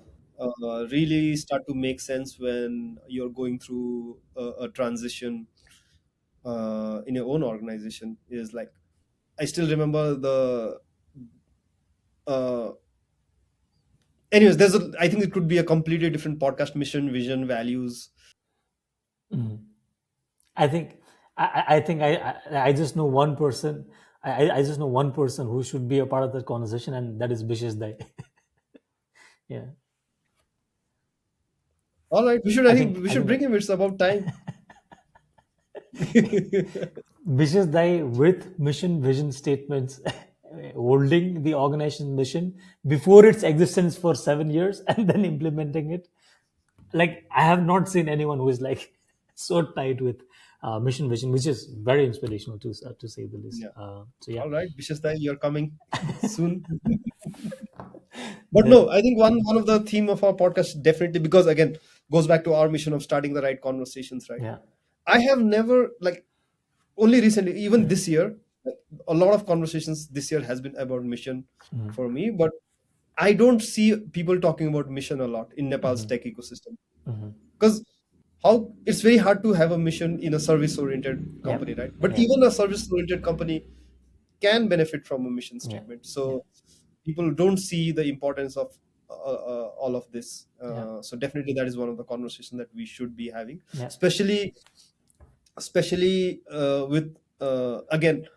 really start to make sense when you're going through a transition in your own organization. Is like, I still remember the uh, anyways, I think it could be a completely different podcast: mission, vision, values. Mhm. I think I think I just know one person. I just know one person who should be a part of that conversation, and that is Bishes Dai. Yeah, All right, I think we I should think bring him. It's about time. Bishes Dai with mission vision statements, holding the organization's mission before its existence for 7 years, and then implementing it. Like I have not seen anyone who is like so tight with mission vision, which is very inspirational to say the least. Yeah. So yeah, All right, Vishestai, you're coming soon. But that no, I think one of the theme of our podcast definitely, because again, goes back to our mission of starting the right conversations, right? yeah. I have never, like, only recently, even Mm, this year, like, a lot of conversations this year has been about mission mm, for me, but I don't see people talking about mission a lot in Nepal's mhm, tech ecosystem, mhm. because how it's very hard to have a mission in a service oriented Yeah, company, right? But yeah, even a service oriented company can benefit from a mission yeah, statement. yeah, So people don't see the importance of all of this. yeah, So definitely that is one of the conversations that we should be having, yeah, especially with again,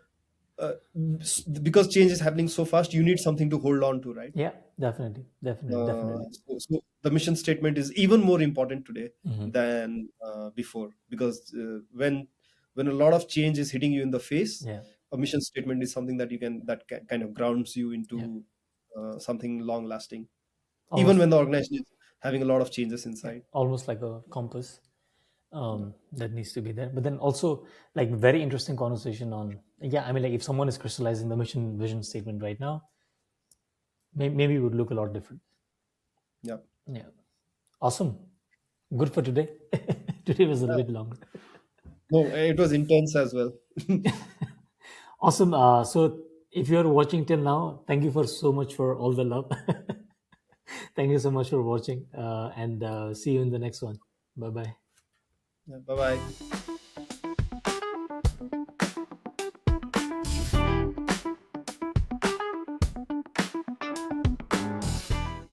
because change is happening so fast. You need something to hold on to, right? yeah. Definitely, definitely, definitely. So the mission statement is even more important today Hmm. than before, because when a lot of change is hitting you in the face, Yeah, a mission statement is something that kind of grounds you yeah, into something long lasting, even almost, when the organization is having a lot of changes yeah, inside. almost like a compass Yeah. that needs to be there. But then also, like, very interesting conversation on, yeah. I mean, like, if someone is crystallizing the mission vision statement right now, maybe it would look a lot different. Yeah. Yeah, awesome. Good for today. Today was a Yeah. little bit longer. No, it was intense as well. Awesome. So if you're watching till now, thank you for so much for all the love. Thank you so much for watching, and see you in the next one. Bye bye. Yeah, bye bye.